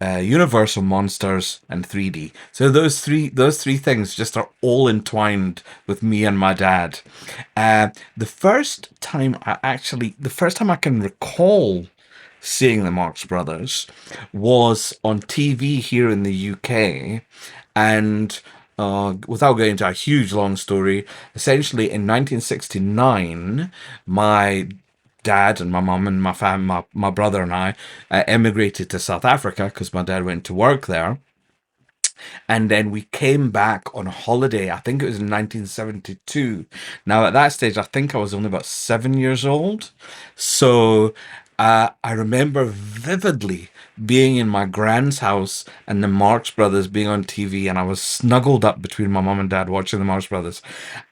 Universal Monsters, and 3D. So those three things just are all entwined with me and my dad. The first time I can recall seeing the Marx Brothers was on TV here in the UK, and without going into a huge long story, essentially in 1969, my dad and my mum and my brother and I emigrated to South Africa because my dad went to work there. And then we came back on holiday. I think it was in 1972. Now, at that stage, I think I was only about 7 years old. So I remember vividly being in my grand's house and the Marx Brothers being on TV, and I was snuggled up between my mum and dad watching the Marx Brothers,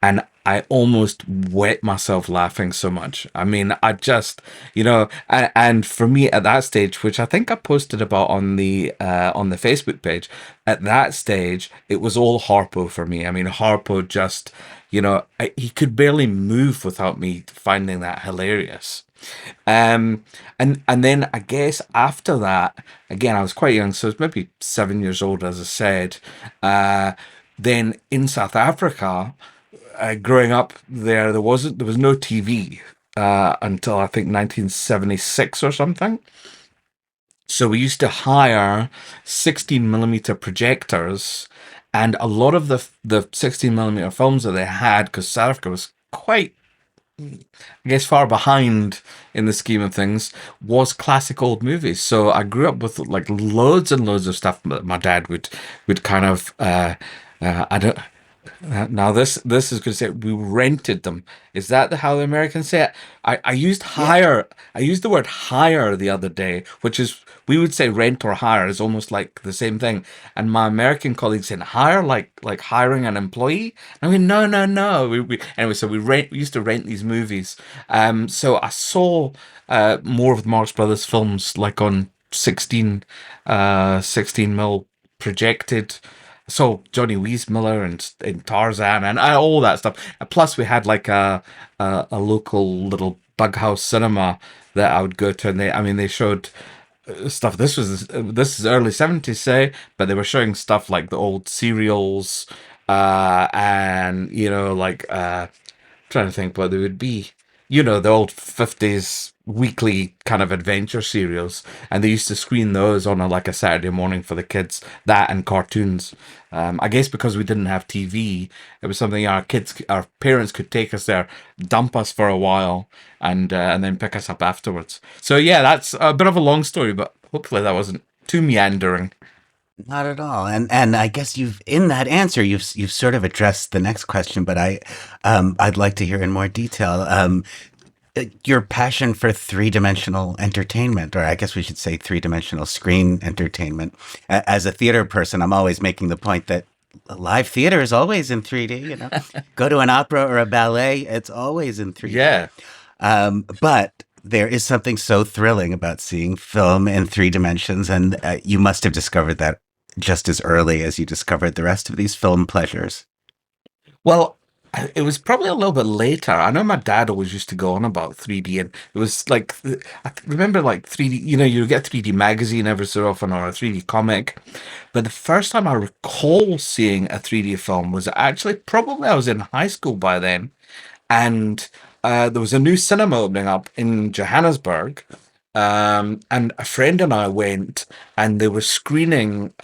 and I almost wet myself laughing so much. I mean, I just, and for me at that stage, which I think I posted about on the Facebook page, at that stage, it was all Harpo for me. I mean, Harpo just, he could barely move without me finding that hilarious. And then I guess after that, again, I was quite young, so I was maybe 7 years old, as I said. Then in South Africa, growing up there was no TV until I think 1976 or something. So we used to hire 16mm projectors, and a lot of the 16mm films that they had, because South Africa was quite, I guess, far behind in the scheme of things, was classic old movies. So I grew up with like loads and loads of stuff that my dad would kind of now this is going to say we rented them. Is that how the Americans say it? I used hire. I used the word hire the other day, which is, we would say rent or hire is almost like the same thing. And my American colleagues said hire like hiring an employee. I mean, no. Anyway, so we used to rent these movies. So I saw more of the Marx Brothers films like on 16 mil projected. So Johnny Weissmuller and Tarzan and all that stuff. Plus, we had like a local little bug house cinema that I would go to, and they showed stuff. This is early 70s, say, but they were showing stuff like the old serials, and trying to think what they would be. you know, the old 50s weekly kind of adventure serials, and they used to screen those on like a Saturday morning for the kids, that and cartoons. I guess because we didn't have TV, it was something our parents could take us there, dump us for a while, and then pick us up afterwards. So yeah, that's a bit of a long story, but hopefully that wasn't too meandering. Not at all. And I guess you've in that answer you've sort of addressed the next question, but I'd like to hear in more detail your passion for three-dimensional entertainment, or I guess we should say three-dimensional screen entertainment. As a theater person, I'm always making the point that live theater is always in 3D, you know. Go to an opera or a ballet, it's always in 3D. Yeah. But there is something so thrilling about seeing film in three dimensions, and you must have discovered that just as early as you discovered the rest of these film pleasures. Well, it was probably a little bit later. I know my dad always used to go on about 3D, and it was like, I remember like 3D, you know, you get a 3D magazine every so often or a 3D comic. But the first time I recall seeing a 3D film was actually probably I was in high school by then, and there was a new cinema opening up in Johannesburg. And a friend and I went, and they were screening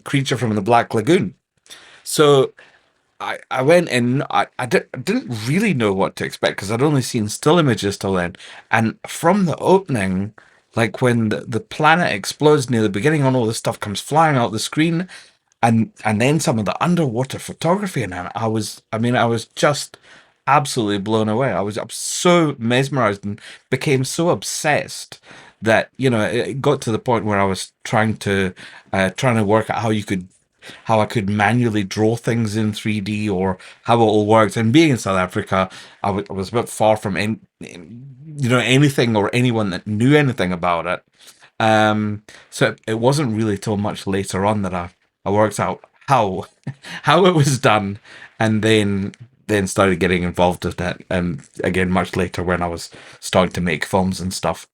Creature from the Black Lagoon. So I went in. Didn't really know what to expect because I'd only seen still images till then. And from the opening, like when the planet explodes near the beginning, and all this stuff comes flying out the screen, and then some of the underwater photography, and I was just absolutely blown away. I was so mesmerized and became so obsessed that, you know, it got to the point where I was trying to work out how I could manually draw things in 3D or how it all worked. And being in South Africa, I was a bit far from anything or anyone that knew anything about it. So it wasn't really till much later on that I worked out how how it was done, and then started getting involved with it. And again, much later when I was starting to make films and stuff.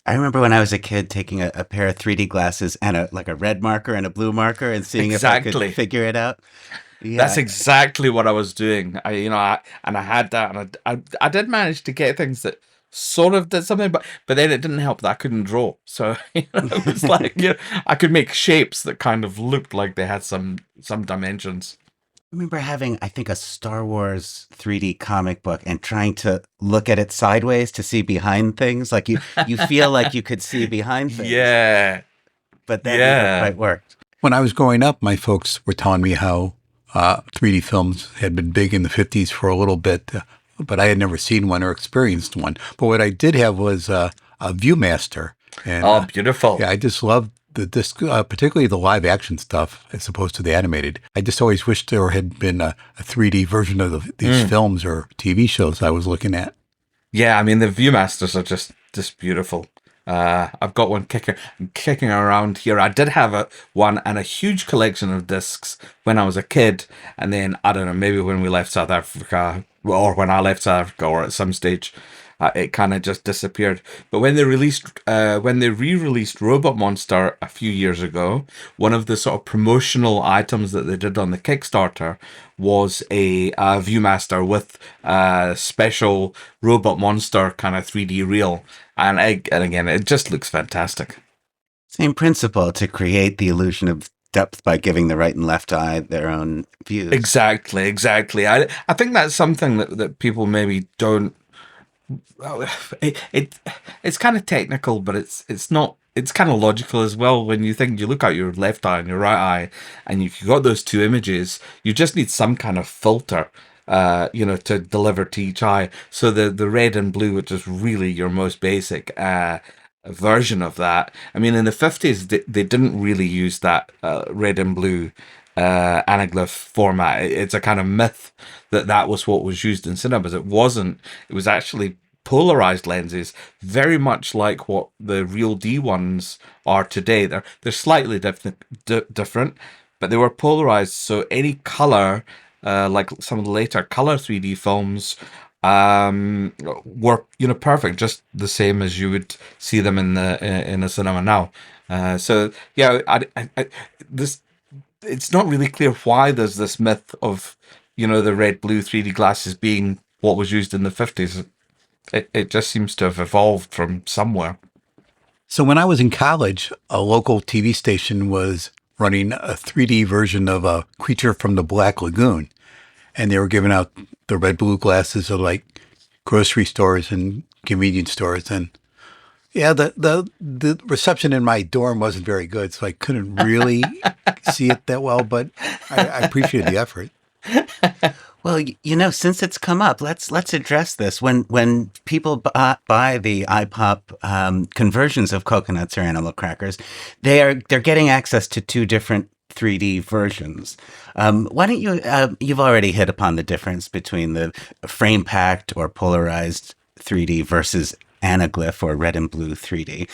I remember when I was a kid taking a pair of 3D glasses and a red marker and a blue marker and seeing if I Exactly. could figure it out. Yeah. That's exactly what I was doing. I had that, and I did manage to get things that sort of did something, but then it didn't help that I couldn't draw. So it was like, I could make shapes that kind of looked like they had some dimensions. I remember having, I think, a Star Wars 3D comic book and trying to look at it sideways to see behind things. Like you feel like you could see behind things. Yeah. But that never quite worked. When I was growing up, my folks were telling me how 3D films had been big in the 50s for a little bit, but I had never seen one or experienced one. But what I did have was a Viewmaster. And, Beautiful. yeah, I just loved this, particularly the live action stuff as opposed to the animated. I just always wished there had been a 3D version of these films or TV shows I was looking at. Yeah, I mean, the Viewmasters are just beautiful. I've got one kicking around here. I did have one and a huge collection of discs when I was a kid, and then I don't know, maybe when we left South Africa, or when I left South Africa, or at some stage, it kind of just disappeared. But when they re-released Robot Monster a few years ago, one of the sort of promotional items that they did on the Kickstarter was a Viewmaster with special Robot Monster kind of 3D reel. And again, it just looks fantastic. Same principle, to create the illusion of depth by giving the right and left eye their own views. Exactly. I think that's something that people maybe don't. It's kind of technical, but it's not. It's kind of logical as well. When you look at your left eye and your right eye, and you've got those two images, you just need some kind of filter, to deliver to each eye. So the red and blue, which is really your most basic version of that. I mean, in the 50s, they didn't really use that red and blue anaglyph format. It's a kind of myth that was what was used in cinemas. It wasn't. It was actually polarized lenses, very much like what the Real D ones are today. They're slightly different, but they were polarized. So any color, like some of the later color 3D films, were perfect, just the same as you would see them in a cinema now. So yeah, it's not really clear why there's this myth of the red blue 3D glasses being what was used in the 50s. It just seems to have evolved from somewhere. So when I was in college, a local TV station was running a 3D version of a Creature from the Black Lagoon, and they were giving out the red blue glasses at like grocery stores and convenience stores. And yeah, the reception in my dorm wasn't very good, so I couldn't really see it that well. But I appreciate the effort. Well, since it's come up, let's address this. When people buy the iPop conversions of coconuts or animal crackers, they're getting access to two different 3D versions. Why don't you? You've already hit upon the difference between the frame packed or polarized 3D versus anaglyph or red and blue 3D.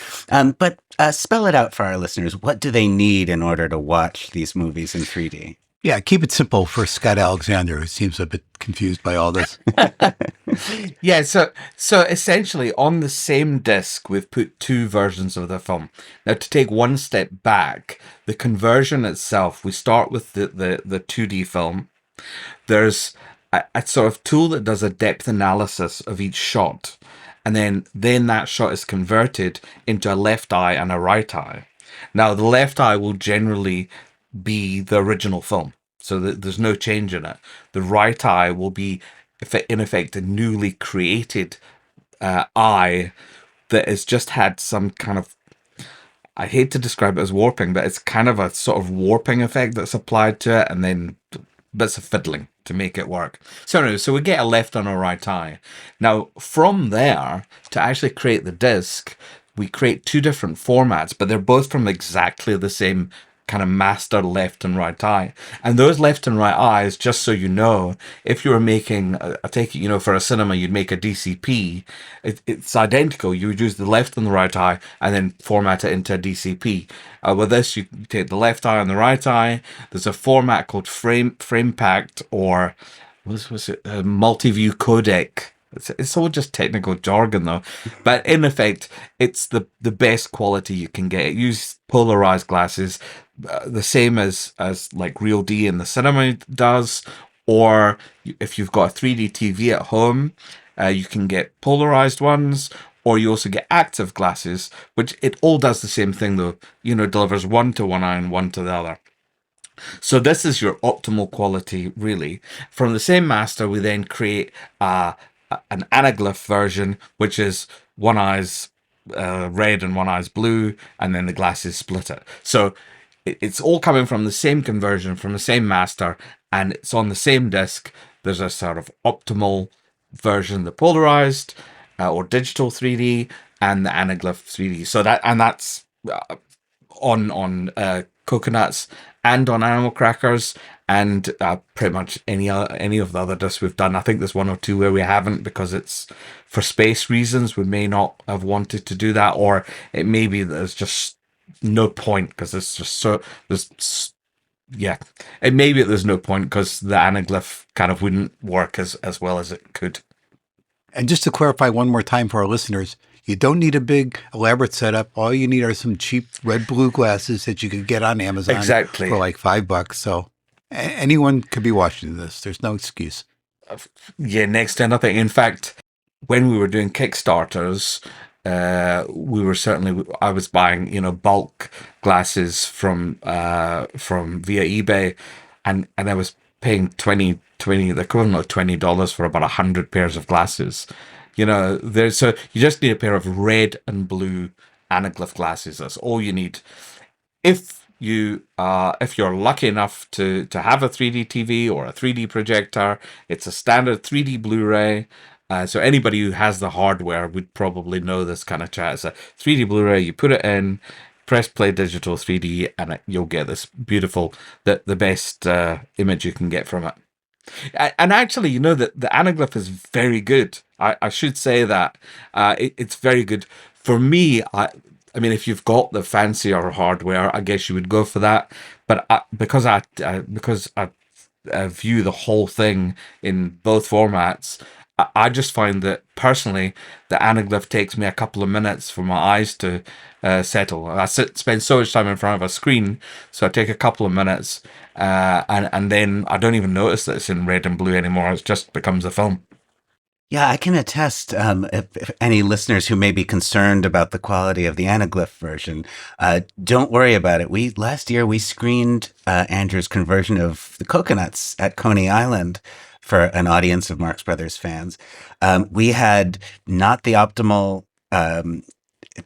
But spell it out for our listeners. What do they need in order to watch these movies in 3D? Yeah, keep it simple for Scott Alexander, who seems a bit confused by all this. Yeah, so essentially on the same disc we've put two versions of the film. Now to take one step back, the conversion itself, we start with the 2D film. There's a sort of tool that does a depth analysis of each shot, and then that shot is converted into a left eye and a right eye. Now the left eye will generally be the original film, so that there's no change in it. The right eye will be, in effect, a newly created eye that has just had some kind of, I hate to describe it as warping, but it's kind of a sort of warping effect that's applied to it, and then bits of fiddling to make it work. So anyway, so we get a left and a right eye. Now, from there, to actually create the disc, we create two different formats, but they're both from exactly the same kind of master left and right eye. And those left and right eyes, just so you know, if you were making, I take it, for a cinema, you'd make a DCP, it's identical. You would use the left and the right eye and then format it into a DCP. With this, you take the left eye and the right eye. There's a format called frame packed, or what was it, multi-view codec. It's all just technical jargon, though. But in effect, it's the best quality you can get. Use polarized glasses, the same as like Real D in the cinema does. Or if you've got a 3D TV at home, you can get polarized ones. Or you also get active glasses, which it all does the same thing, though. Delivers one to one eye and one to the other. So this is your optimal quality, really. From the same master, we then create an anaglyph version, which is one eye's red and one eye's blue, and then the glasses split it. So it's all coming from the same conversion, from the same master, and it's on the same disc. There's a sort of optimal version, the polarized or digital 3D, and the anaglyph 3D. So that's on coconuts and on animal crackers, and pretty much any of the other discs we've done. I think there's one or two where we haven't, because it's for space reasons. We may not have wanted to do that, or it may be that there's just no point, because it's just it may be that there's no point because the anaglyph kind of wouldn't work as well as it could. And just to clarify one more time for our listeners, you don't need a big elaborate setup. All you need are some cheap red-blue glasses that you could get on Amazon for like $5. So anyone could be watching this. There's no excuse. Yeah, next to nothing. In fact, when we were doing Kickstarters, I was buying, bulk glasses from via eBay, and I was paying the equivalent of $20 for about 100 pairs of glasses. So you just need a pair of red and blue anaglyph glasses. That's all you need. If you're lucky enough to have a 3D TV or a 3D projector, it's a standard 3D Blu-ray. So anybody who has the hardware would probably know this kind of chat. It's a 3D Blu-ray. You put it in, press play digital 3D, and you'll get this beautiful, the best image you can get from it. And actually, that the anaglyph is very good. I should say that it's very good. For me, I mean, if you've got the fancier hardware, I guess you would go for that. But because I view the whole thing in both formats, I just find that personally, the anaglyph takes me a couple of minutes for my eyes to settle. I spend so much time in front of a screen, so I take a couple of minutes, and then I don't even notice that it's in red and blue anymore. It just becomes a film. Yeah, I can attest. If any listeners who may be concerned about the quality of the anaglyph version, don't worry about it. We last year we screened Andrew's conversion of the coconuts at Coney Island for an audience of Marx Brothers fans. We had not the optimal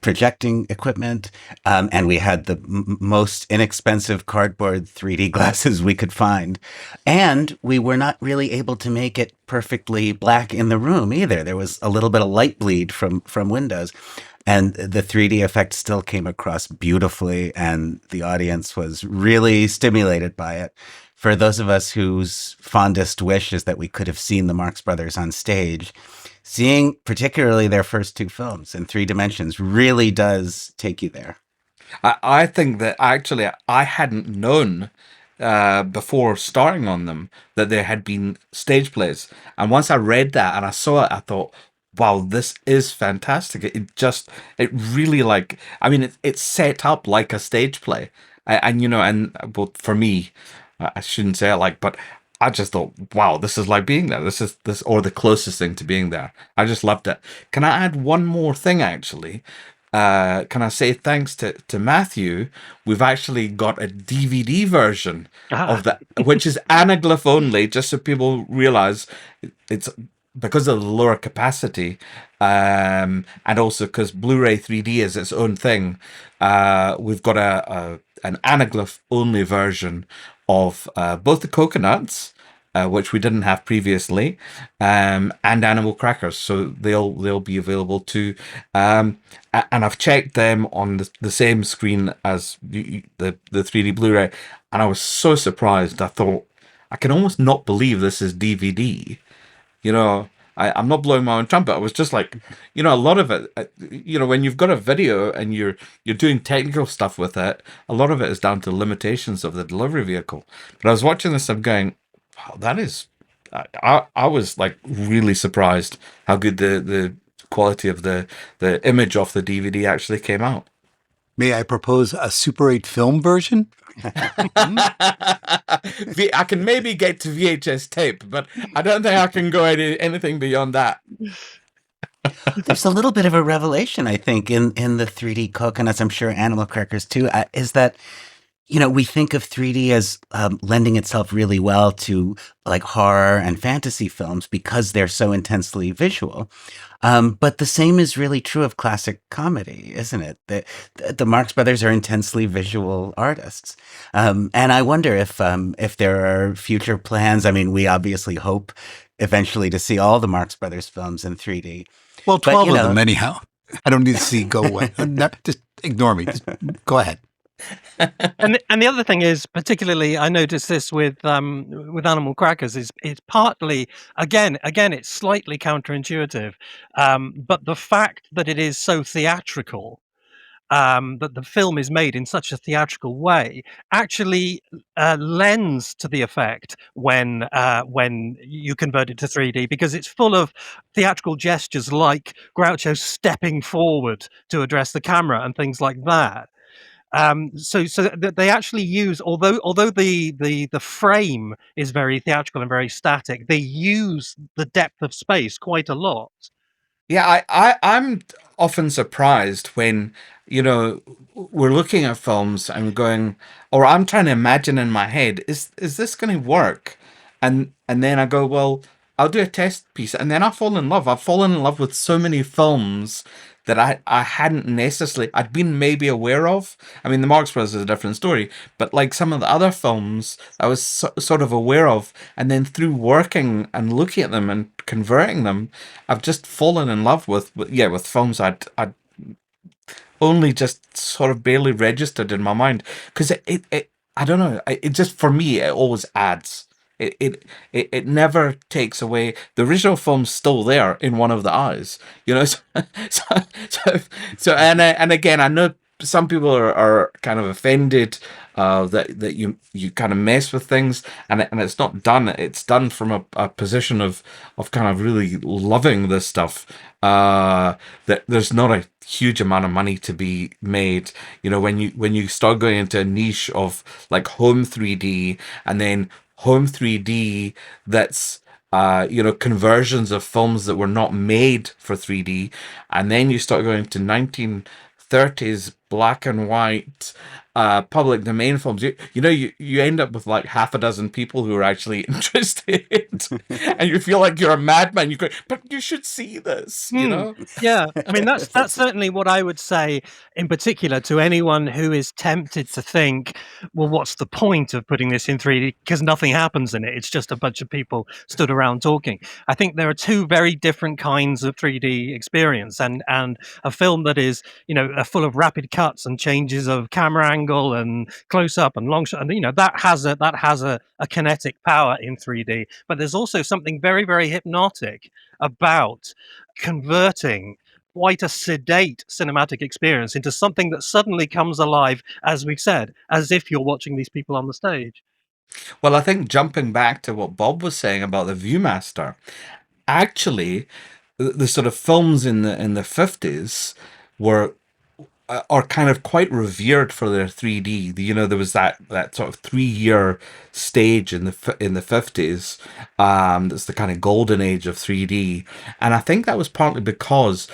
projecting equipment, and we had the most inexpensive cardboard 3D glasses we could find. And we were not really able to make it perfectly black in the room either. There was a little bit of light bleed from windows. And the 3D effect still came across beautifully, and the audience was really stimulated by it. For those of us whose fondest wish is that we could have seen the Marx Brothers on stage, seeing particularly their first two films in three dimensions really does take you there. I think that actually I hadn't known before starting on them that there had been stage plays. And once I read that and I saw it, I thought, wow, this is fantastic. It really like, I mean, it's set up like a stage play. And, you know, and well, for me, I shouldn't say it like, but I just thought, wow, this is like being there. This is this, or the closest thing to being there. I just loved it. Can I add one more thing, actually? Can I say thanks to Matthew? We've actually got a DVD version of that, which is anaglyph only, just so people realize it's because of the lower capacity, and also because Blu-ray 3D is its own thing. We've got an anaglyph only version of both the coconuts, which we didn't have previously, and animal crackers. So they'll be available too. And I've checked them on the same screen as the 3D Blu-ray, and I was so surprised. I thought, I can almost not believe this is DVD. You know, I'm not blowing my own trumpet. I was just like, you know, a lot of it, you know, when you've got a video and you're doing technical stuff with it, a lot of it is down to limitations of the delivery vehicle. But I was watching this, I'm going, wow, that is, I was like really surprised how good the quality of the image off the DVD actually came out. May I propose a Super 8 film version? I can maybe get to VHS tape, but I don't think I can go anything beyond that. There's a little bit of a revelation, I think, in the 3D coconuts. I'm sure animal crackers too. Is that, you know, we think of 3D as lending itself really well to like horror and fantasy films because they're so intensely visual. But the same is really true of classic comedy, isn't it? The Marx Brothers are intensely visual artists. And I wonder if there are future plans. I mean, we obviously hope eventually to see all the Marx Brothers films in 3D. Well, But, 12 you of know, them anyhow. I don't need to see go away. Just ignore me. Just go ahead. And the other thing is, particularly, I noticed this with animal crackers, is it's partly again it's slightly counterintuitive, but the fact that it is so theatrical, that the film is made in such a theatrical way, actually lends to the effect when you convert it to 3D, because it's full of theatrical gestures like Groucho stepping forward to address the camera and things like that. So that they actually use, although the frame is very theatrical and very static, they use the depth of space quite a lot. Yeah, I'm often surprised when, you know, we're looking at films and going, or I'm trying to imagine in my head, is this going to work? And then I go, well, I'll do a test piece, and then I fall in love. I've fallen in love with so many films that I hadn't necessarily, I'd been maybe aware of. I mean, the Marx Brothers is a different story, but like some of the other films I was sort of aware of, and then through working and looking at them and converting them, I've just fallen in love with films I'd only just sort of barely registered in my mind, because it I don't know, it just, for me, it always adds. It never takes away. The original film's still there in one of the eyes, you know. So, and again, I know some people are kind of offended that you kind of mess with things, and it's not done. It's done from a position of kind of really loving this stuff. That there's not a huge amount of money to be made. You know, when you start going into a niche of like home 3D, and then home 3D that's conversions of films that were not made for 3D, and then you start going to 1930s black and white public domain films. You end up with like half a dozen people who are actually interested, and you feel like you're a madman. You go, but you should see this, Yeah, I mean that's certainly what I would say in particular to anyone who is tempted to think, well, what's the point of putting this in 3D because nothing happens in it. It's just a bunch of people stood around talking. I think there are two very different kinds of 3D experience, and a film that is full of rapid cuts and changes of camera angle and close up and long shot, and that has a kinetic power in 3D. But there's also something very, very hypnotic about converting quite a sedate cinematic experience into something that suddenly comes alive, as we said, as if you're watching these people on the stage. Well, I think jumping back to what Bob was saying about the Viewmaster, actually, the sort of films in the 50s were are kind of quite revered for their 3D. There was that sort of 3-year stage in the 50s. That's the kind of golden age of 3D, and I think that was partly because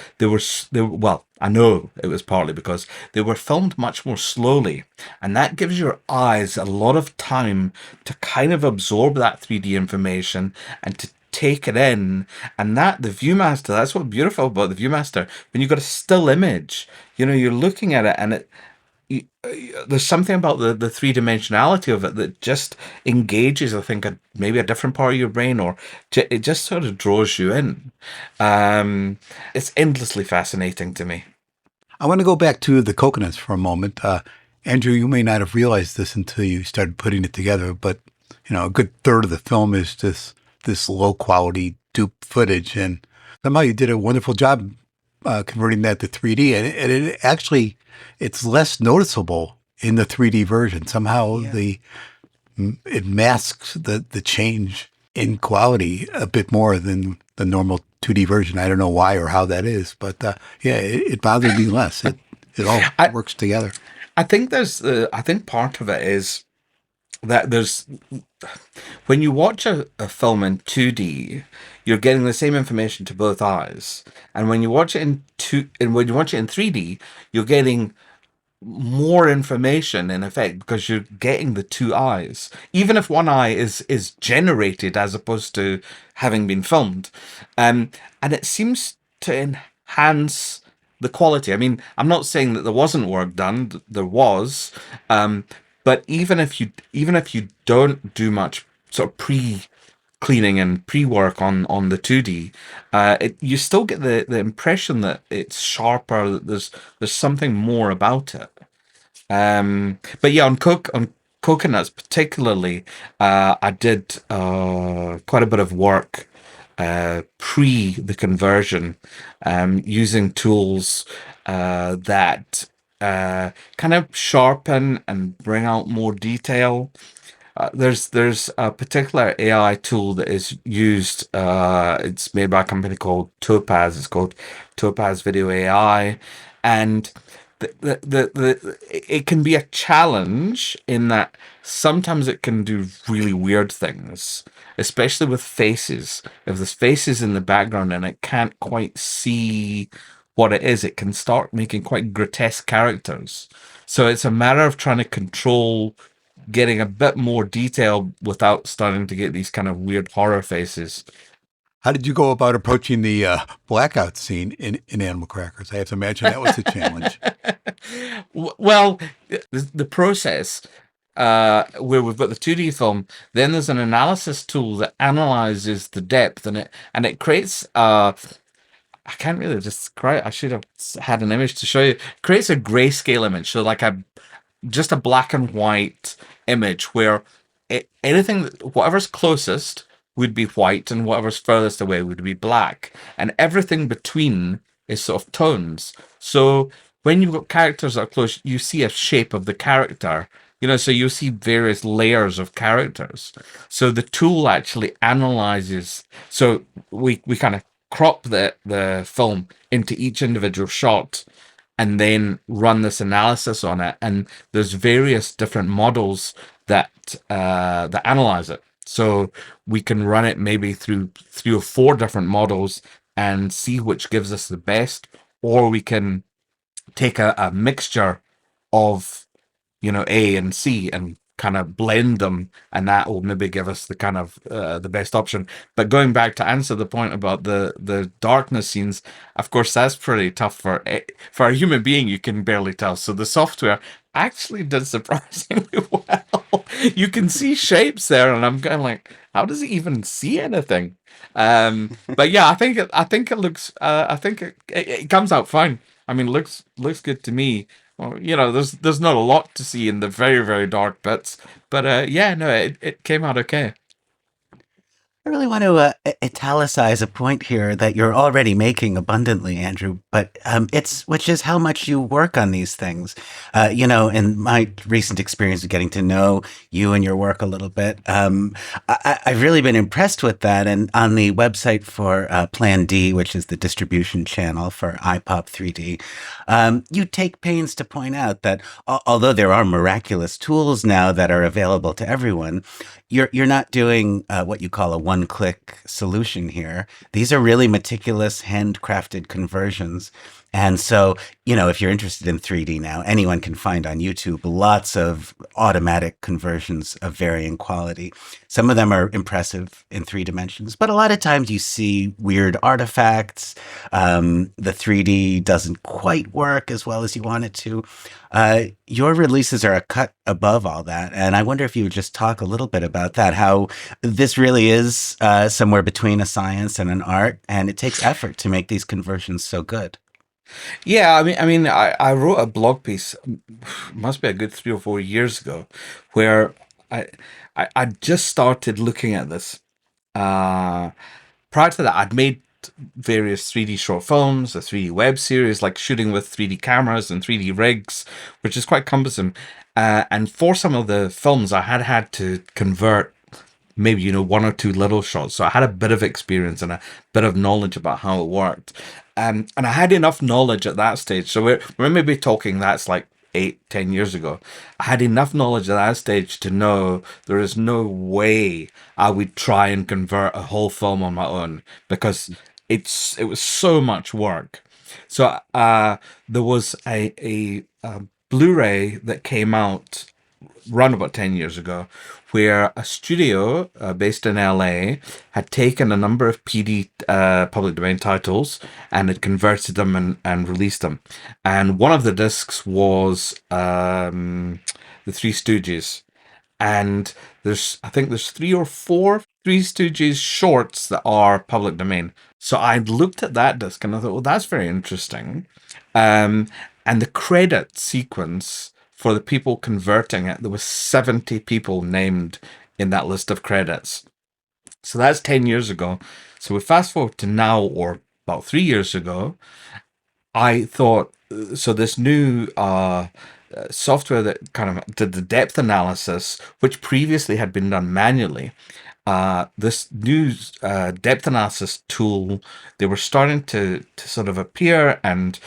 well, I know it was partly because they were filmed much more slowly, and that gives your eyes a lot of time to kind of absorb that 3D information and to take it in. And the Viewmaster, that's what's beautiful about the Viewmaster. When you've got a still image, you're looking at it, and there's something about the three-dimensionality of it that just engages, I think, maybe a different part of your brain, or it just sort of draws you in. It's endlessly fascinating to me. I want to go back to the coconuts for a moment. Andrew, you may not have realized this until you started putting it together, but a good third of the film is this low quality dupe footage, and somehow you did a wonderful job converting that to 3D, and it actually it's less noticeable in the 3D version. Somehow it masks the change in quality a bit more than the normal 2D version. I don't know why or how that is, but it bothered me less. It all works together. I think I think part of it is that when you watch a film in 2D, you're getting the same information to both eyes, and when you watch it when you watch it in 3D, you're getting more information in effect because you're getting the two eyes, even if one eye is generated as opposed to having been filmed, and it seems to enhance the quality. I mean, I'm not saying that there wasn't work done. There was, but even if you don't do much sort of pre-cleaning and pre-work on the 2D, you still get the impression that it's sharper. That there's something more about it. But yeah, on coconuts particularly, I did quite a bit of work pre the conversion, using tools that kind of sharpen and bring out more detail. There's a particular AI tool that is used. It's made by a company called Topaz. It's called Topaz Video AI, and it can be a challenge in that sometimes it can do really weird things, especially with faces. If there's faces in the background and it can't quite see what it is, it can start making quite grotesque characters. So it's a matter of trying to control getting a bit more detail without starting to get these kind of weird horror faces. How did you go about approaching the blackout scene in Animal Crackers? I have to imagine that was a challenge. Well, the process where we've got the 2D film, then there's an analysis tool that analyzes the depth, and it creates I can't really describe. I should have had an image to show you. It creates a grayscale image, so like just a black and white image where whatever's closest would be white and whatever's furthest away would be black, and everything between is sort of tones. So when you've got characters that are close, you see a shape of the character, so you see various layers of characters. So the tool actually analyzes. So we kind of crop the film into each individual shot and then run this analysis on it. And there's various different models that analyze it. So we can run it maybe through 3 or 4 different models and see which gives us the best, or we can take a mixture of, A and C and kind of blend them, and that will maybe give us the kind of the best option. But going back to answer the point about the darkness scenes, of course, that's pretty tough for a human being. You can barely tell. So the software actually did surprisingly well. You can see shapes there, and I'm kind of like, how does it even see anything? But yeah, I think it looks. I think it comes out fine. I mean, looks good to me. Well, there's not a lot to see in the very, very dark bits, but yeah, no, it came out okay. I really want to italicize a point here that you're already making abundantly, Andrew, but which is how much you work on these things. In my recent experience of getting to know you and your work a little bit, I've really been impressed with that. And on the website for Plan D, which is the distribution channel for iPop 3D, you take pains to point out that although there are miraculous tools now that are available to everyone, you're not doing what you call a one-click solution here. These are really meticulous, handcrafted conversions. And so, if you're interested in 3D now, anyone can find on YouTube lots of automatic conversions of varying quality. Some of them are impressive in 3 dimensions, but a lot of times you see weird artifacts. The 3D doesn't quite work as well as you want it to. Your releases are a cut above all that. And I wonder if you would just talk a little bit about that, how this really is somewhere between a science and an art, and it takes effort to make these conversions so good. Yeah, I wrote a blog piece, must be a good 3 or 4 years ago, where I just started looking at this. Prior to that, I'd made various 3D short films, a 3D web series, like shooting with 3D cameras and 3D rigs, which is quite cumbersome. And for some of the films, I had to convert maybe 1 or 2 little shots, so I had a bit of experience and a bit of knowledge about how it worked, and I had enough knowledge at that stage. So we're maybe talking that's like 8-10 years ago. I had enough knowledge at that stage to know there is no way I would try and convert a whole film on my own, because it was so much work. So there was a Blu-ray that came out run about 10 years ago, where a studio based in LA had taken a number of PD public domain titles and had converted them and released them. And one of the discs was The Three Stooges. And I think there's 3 or 4 Three Stooges shorts that are public domain. So I looked at that disc and I thought, well, that's very interesting. And the credit sequence for the people converting it, there was 70 people named in that list of credits. So that's 10 years ago. So we fast forward to now, or about 3 years ago, I thought, so this new software that kind of did the depth analysis, which previously had been done manually, this new depth analysis tool, they were starting to sort of appear, and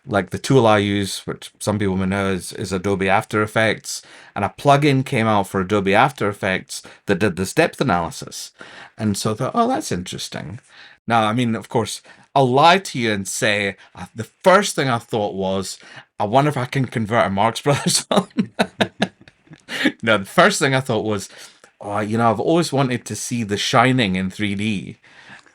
like the tool I use, which some people may know is Adobe After Effects, and a plugin came out for Adobe After Effects that did this depth analysis. And so I thought, oh, that's interesting. Now, I mean, of course, I'll lie to you and say the first thing I thought was, I wonder if I can convert a Marx Brothers film. No, the first thing I thought was, oh, I've always wanted to see The Shining in 3D.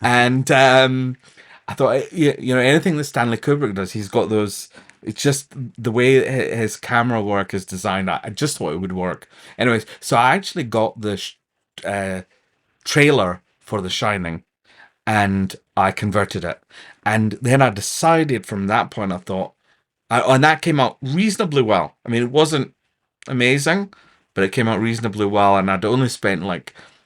And I thought, anything that Stanley Kubrick does, he's got those. It's just the way his camera work is designed. I just thought it would work. Anyways, so I actually got the trailer for The Shining, and I converted it. And then I decided from that point, I thought, and that came out reasonably well. I mean, it wasn't amazing, but it came out reasonably well. And I'd only spent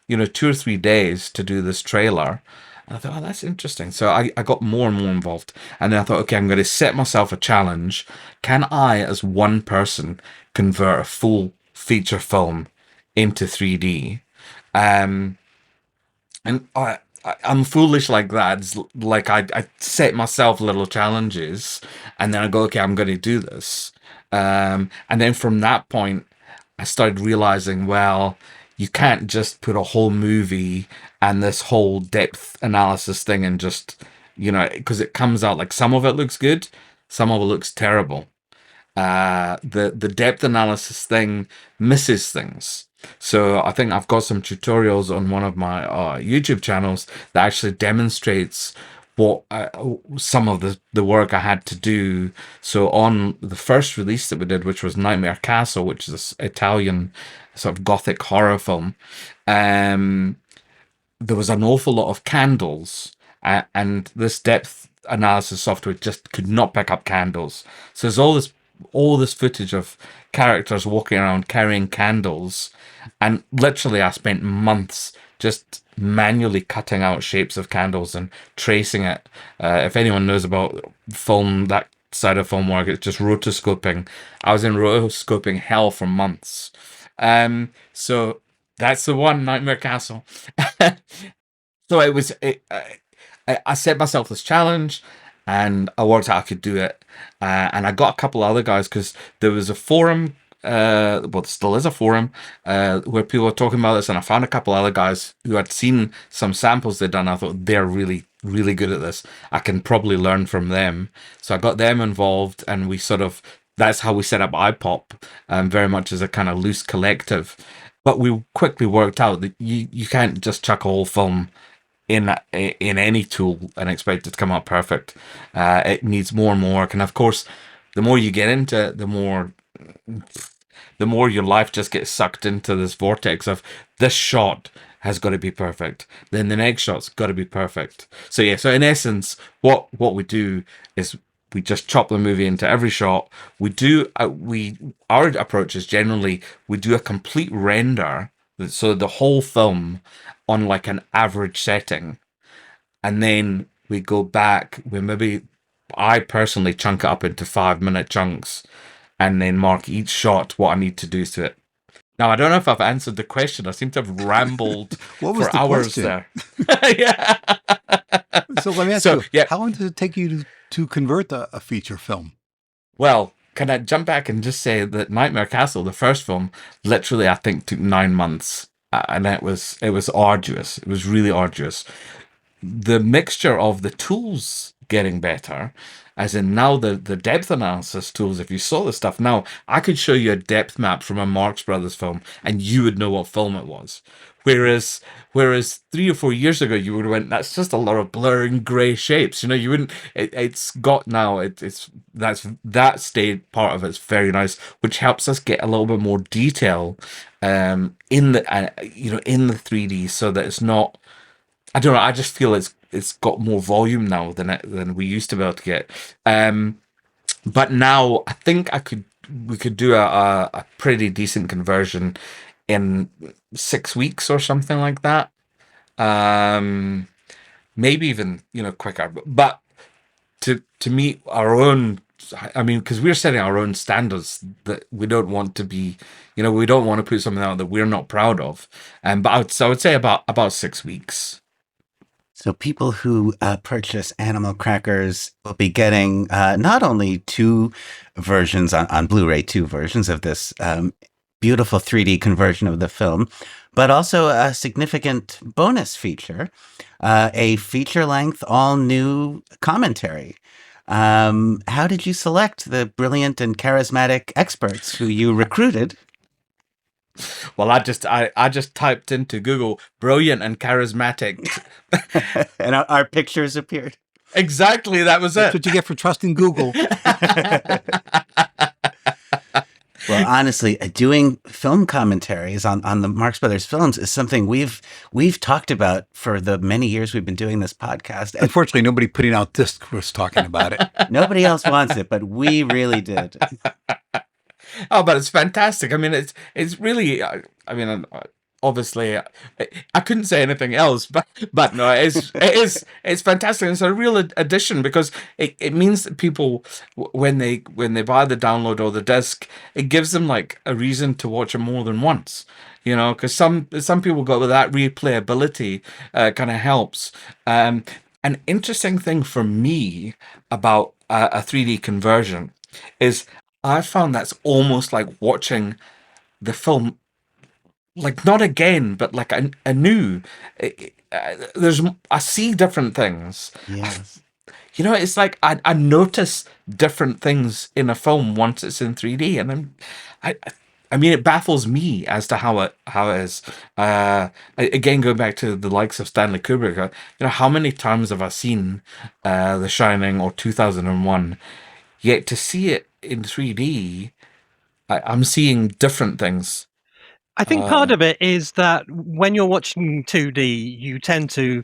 2 or 3 days to do this trailer. And I thought, oh, that's interesting. So I got more and more involved. And then I thought, okay, I'm going to set myself a challenge. Can I, as one person, convert a full feature film into 3D? And I'm foolish like that. It's like I set myself little challenges, and then I go, okay, I'm going to do this. And then from that point, I started realizing, well, you can't just put a whole movie and this whole depth analysis thing and just, because it comes out like some of it looks good, some of it looks terrible. The depth analysis thing misses things. So I think I've got some tutorials on one of my YouTube channels that actually demonstrates what some of the work I had to do. So on the first release that we did, which was Nightmare Castle, which is this Italian sort of gothic horror film, there was an awful lot of candles, and this depth analysis software just could not pick up candles. So there's all this footage of characters walking around carrying candles, and literally I spent months just manually cutting out shapes of candles and tracing it. If anyone knows about film, that side of film work, it's just rotoscoping. I was in rotoscoping hell for months. So that's the one, Nightmare Castle. So I set myself this challenge, and I worked out I could do it. And I got a couple other guys, because there was a forum, well, there still is a forum, where people were talking about this, and I found a couple other guys who had seen some samples they'd done. I thought, they're really, really good at this. I can probably learn from them. So I got them involved, and that's how we set up iPop, very much as a kind of loose collective. But we quickly worked out that you can't just chuck a whole film in any tool and expect it to come out perfect. It needs more and more work, and of course, the more you get into it, the more your life just gets sucked into this vortex of this shot has got to be perfect. Then the next shot's got to be perfect. So yeah, so in essence, what we do is we just chop the movie into every shot. Our approach is generally we do a complete render, so the whole film on like an average setting, and then we go back. I personally chunk it up into 5-minute chunks, and then mark each shot what I need to do to it. Now, I don't know if I've answered the question. I seem to have rambled What was for the hours question? there. Yeah. So let me ask So, you, yeah. how long does it take you to convert a feature film? Well, can I jump back and just say that Nightmare Castle, the first film, literally I think took 9 months, and it was arduous. It was really arduous. The mixture of the tools getting better, as in now the depth analysis tools. If you saw the stuff now, I could show you a depth map from a Marx Brothers film, and you would know what film it was. Whereas 3 or 4 years ago, you would have went, that's just a lot of blurring grey shapes. You wouldn't. It's got now. That state part of it's very nice, which helps us get a little bit more detail, in the in the 3D, so that it's not. I don't know. I just feel it's got more volume now than we used to be able to get. But now I think we could do a pretty decent conversion in 6 weeks or something like that. Maybe even quicker. But to meet our own, I mean, because we're setting our own standards that we don't want to be, we don't want to put something out that we're not proud of. But I would say about 6 weeks. So people who purchase Animal Crackers will be getting not only two versions on Blu-ray, two versions of this beautiful 3D conversion of the film, but also a significant bonus feature, a feature-length, all-new commentary. How did you select the brilliant and charismatic experts who you recruited? Well, I just typed into Google "brilliant and charismatic," and our pictures appeared. Exactly, that was That's it. what you get for trusting Google. Well, honestly, doing film commentaries on the Marx Brothers films is something we've talked about for the many years we've been doing this podcast. And Unfortunately, nobody putting out disc was talking about it. nobody else wants it, but we really did. Oh, but it's fantastic. I mean, it's really. Obviously, I couldn't say anything else. But no, it's fantastic. It's a real addition, because it means that people, when they buy the download or the disc, it gives them like a reason to watch it more than once. Because some people go with that replayability, kind of helps. An interesting thing for me about a 3D conversion is I found that's almost like watching the film like not again, but like anew. I see different things. Yes. You know, it's like I notice different things in a film once it's in 3D, and I, I mean, it baffles me as to how it is. Again, going back to the likes of Stanley Kubrick, you know, how many times have I seen The Shining or 2001? Yet to see it in 3D, I'm seeing different things. I think part of it is that when you're watching 2D, you tend to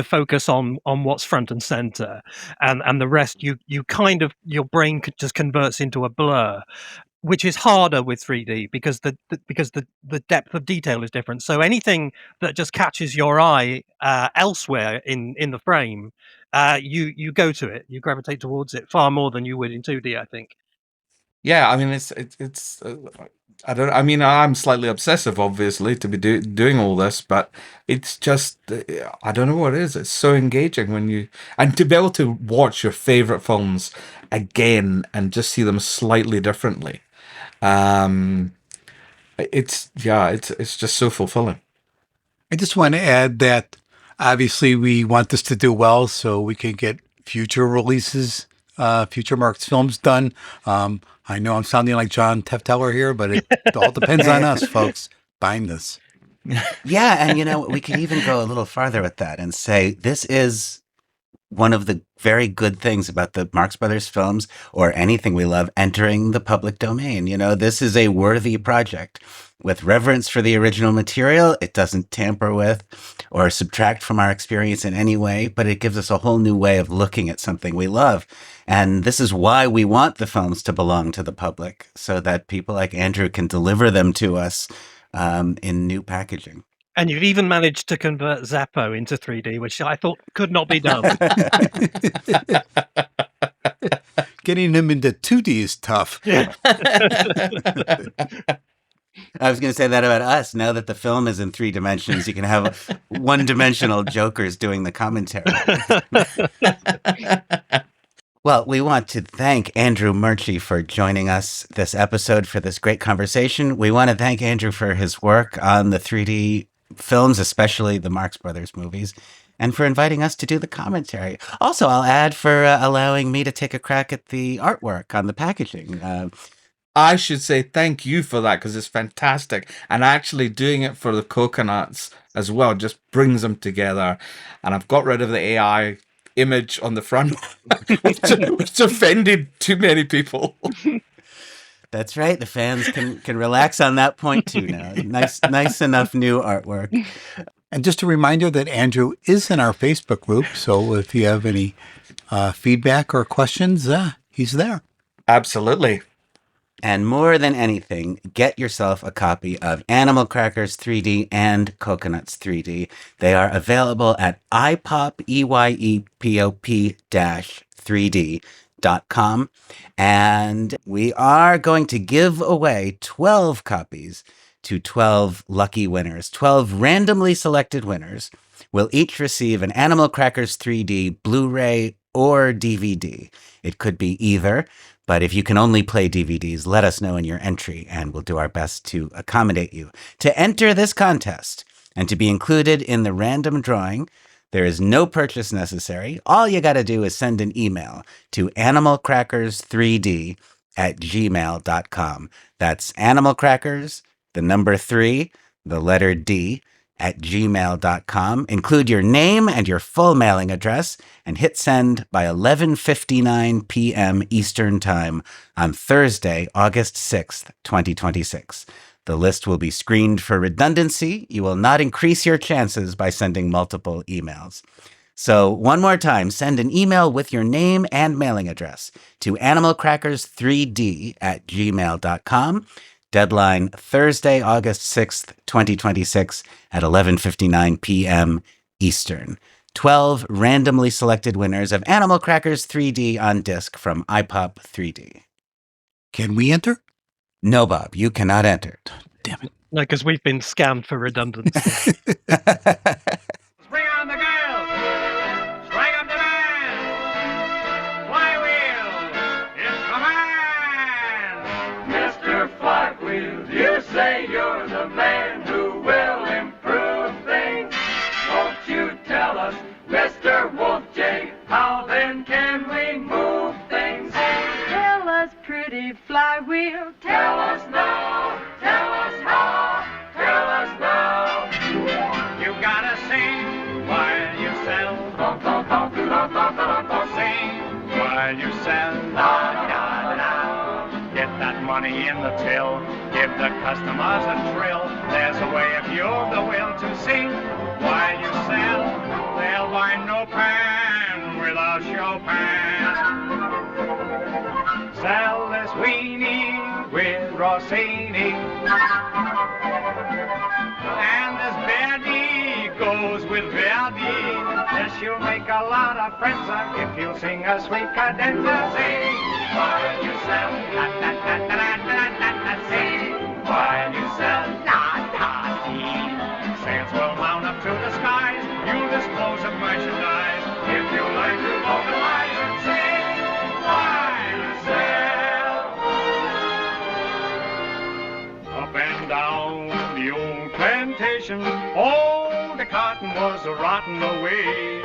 focus on what's front and center, and the rest you kind of your brain just converts into a blur, which is harder with 3D because the depth of detail is different. So anything that just catches your eye elsewhere in the frame, you go to it, you gravitate towards it far more than you would in 2D, I think. Yeah, I mean, it's I don't. I mean, I'm slightly obsessive, obviously, to be doing all this, but it's just I don't know what it is. It's so engaging when you and to be able to watch your favorite films again and just see them slightly differently. Um, it's just so fulfilling. I just want to add that obviously we want this to do well so we can get future releases, future Marx films done. I know I'm sounding like John Tefteller here, but it all depends on us, folks. Bind this. Yeah, and you know, we could even go a little farther with that and say this is one of the very good things about the Marx Brothers films or anything we love entering the public domain. You know, this is a worthy project with reverence for the original material. It doesn't tamper with or subtract from our experience in any way, but it gives us a whole new way of looking at something we love. And this is why we want the films to belong to the public, so that people like Andrew can deliver them to us in new packaging. And you've even managed to convert Zeppo into 3D, which I thought could not be done. Getting him into 2D is tough. I was going to say that about us. Now that the film is in 3 dimensions, you can have one-dimensional jokers doing the commentary. Well, we want to thank Andrew Murchie for joining us this episode for this great conversation. We want to thank Andrew for his work on the 3D films, especially the Marx Brothers movies, and for inviting us to do the commentary. Also, I'll add for allowing me to take a crack at the artwork on the packaging. I should say thank you for that because it's fantastic. And actually doing it for the coconuts as well just brings them together. And I've got rid of the AI image on the front, which offended too many people. That's right. The fans can relax on that point too now. Nice enough new artwork. And just a reminder that Andrew is in our Facebook group. So if you have any feedback or questions, he's there. Absolutely. And more than anything, get yourself a copy of Animal Crackers 3D and Coconuts 3D. They are available at iPop3D.com. And we are going to give away 12 copies to 12 lucky winners. 12 randomly selected winners will each receive an Animal Crackers 3D Blu-ray or DVD. It could be either. But if you can only play DVDs, let us know in your entry, and we'll do our best to accommodate you. To enter this contest and to be included in the random drawing, there is no purchase necessary. All you got to do is send an email to animalcrackers3d@gmail.com. That's animalcrackers, the number 3, the letter D, @gmail.com. Include your name and your full mailing address and hit send by 11:59 p.m. Eastern Time on Thursday, August 6th, 2026. The list will be screened for redundancy. You will not increase your chances by sending multiple emails. So one more time, send an email with your name and mailing address to animalcrackers3d@gmail.com. Deadline Thursday, August 6th, 2026 at 11:59 p.m. Eastern. 12 randomly selected winners of Animal Crackers 3D on disc from iPop 3D. Can we enter? No, Bob, you cannot enter. Damn it. No, because we've been scammed for redundancy. Bring on the girls! Strike up the band! Flywheel! It's command! Mr. Flywheel, you say you're the man who will improve things. Won't you tell us, Mr. Wolf J, how then can we move things? Tell us, pretty flywheel, Tell us now, tell us how, tell us now. You gotta sing while you sell. Sing while you sell. Get that money in the till. Give the customers a thrill. There's a way if you've the will to sing while you sell. They'll buy no pan without Chopin. Sell this weenie with Rossini. And this Verdi goes with Verdi. Yes, you'll make a lot of friends if you sing a sweet cadenza. Sing while you sell. Sing while you sell. Sales will mount up to the skies. You'll dispose of merchandise if you like to vocalize and sing while you sell. Up and down the old plantation, all the cotton was rotten away.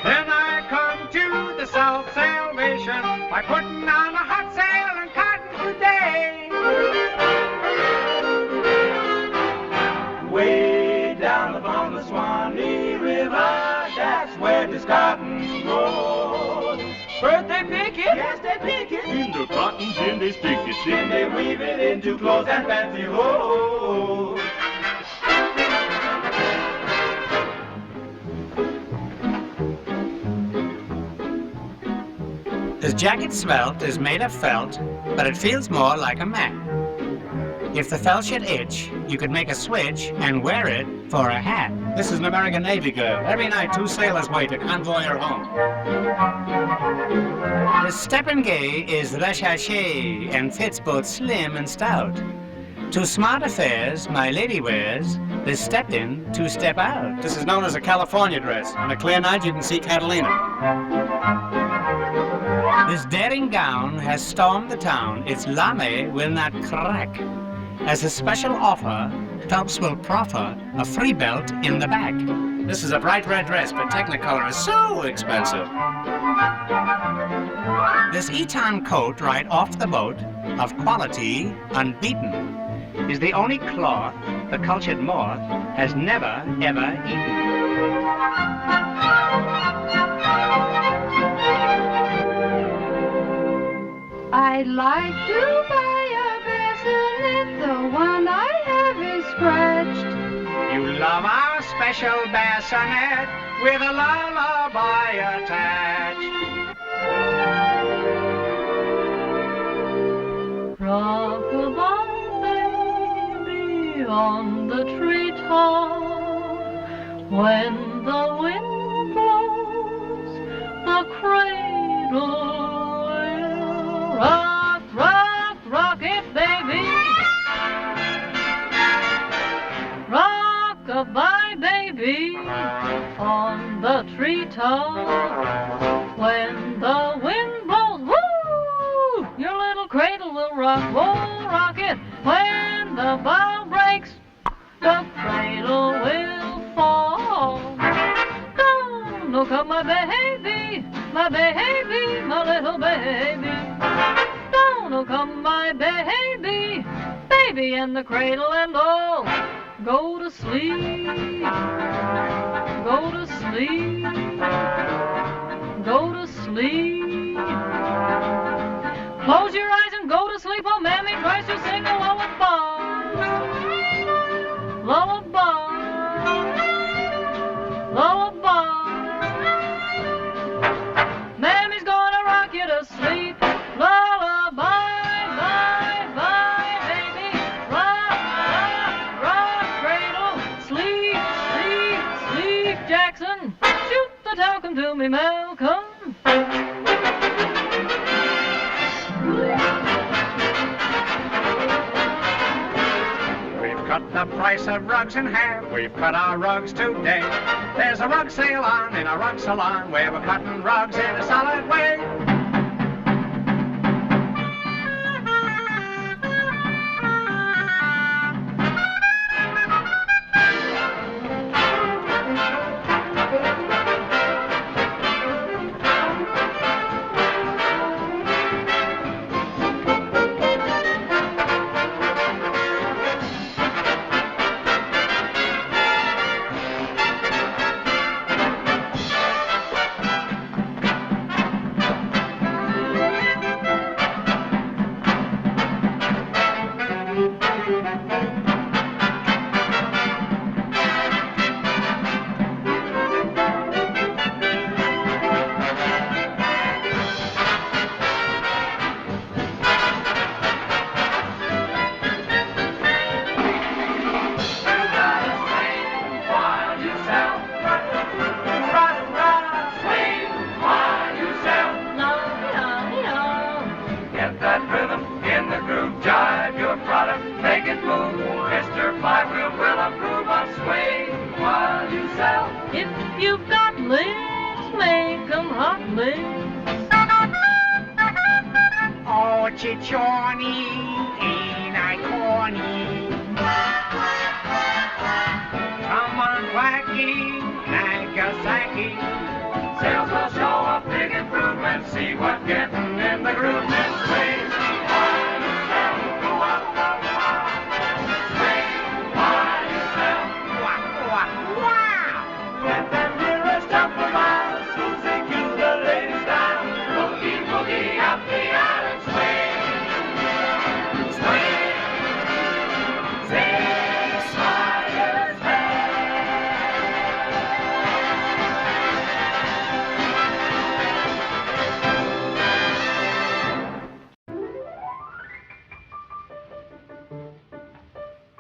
Then I come to the South Salvation by putting on a hot sale on cotton today. Way down upon the Swanee River, that's where this cotton grows. First they pick it, yes they pick it, in the cotton, then they stick it, then they weave it into clothes and fancy hose. This jacket svelte is made of felt, but it feels more like a mat. If the felt should itch, you could make a switch and wear it for a hat. This is an American Navy girl. Every night 2 sailors wait to convoy her home. The steppin' gay is recherché and fits both slim and stout. To smart affairs, my lady wears the step in to step out. This is known as a California dress. On a clear night, you can see Catalina. This daring gown has stormed the town. Its lame will not crack. As a special offer, Phelps will proffer a free belt in the back. This is a bright red dress, but Technicolor is so expensive. This Eton coat right off the boat, of quality unbeaten, is the only cloth the cultured moth has never, ever eaten. I'd like to buy a bassinet, the one I have is scratched. You love our special bassinet with a lullaby attached. Rock-a-bye, baby, on the treetop. When the wind blows, the cradle will rock, rock, rock it, baby. Rock-a-bye, baby, on the treetop. When the wind blows, woo, your little cradle will rock, whoa, rock it. When the bow breaks, the cradle will fall. Down, oh come my baby, my baby, my little baby. Down, oh come my baby, baby and the cradle and all. Go to sleep, go to sleep, go to sleep. Close your eyes and go to sleep, oh mammy tries to sing a lullaby. Lullaby, lullaby. Mammy's gonna rock you to sleep. Lullaby, bye, bye, baby. Rock, rock, rock, cradle. Sleep, sleep, sleep, Jackson. Shoot the talcum to me, Malcolm. Cut the price of rugs in half. We've cut our rugs today. There's a rug sale on in a rug salon where we're cutting rugs in a solid way. Chichoni, ain't I corny? Come on, Quacky, Nagasaki. Sales will show a big improvement. See what getting in the groove this way. Why you sell? Why you sell? Wow! Let them hear us jump for miles. Susie Q, the ladies down. Boogie, boogie up the island sway. Sway. Say, Smiler's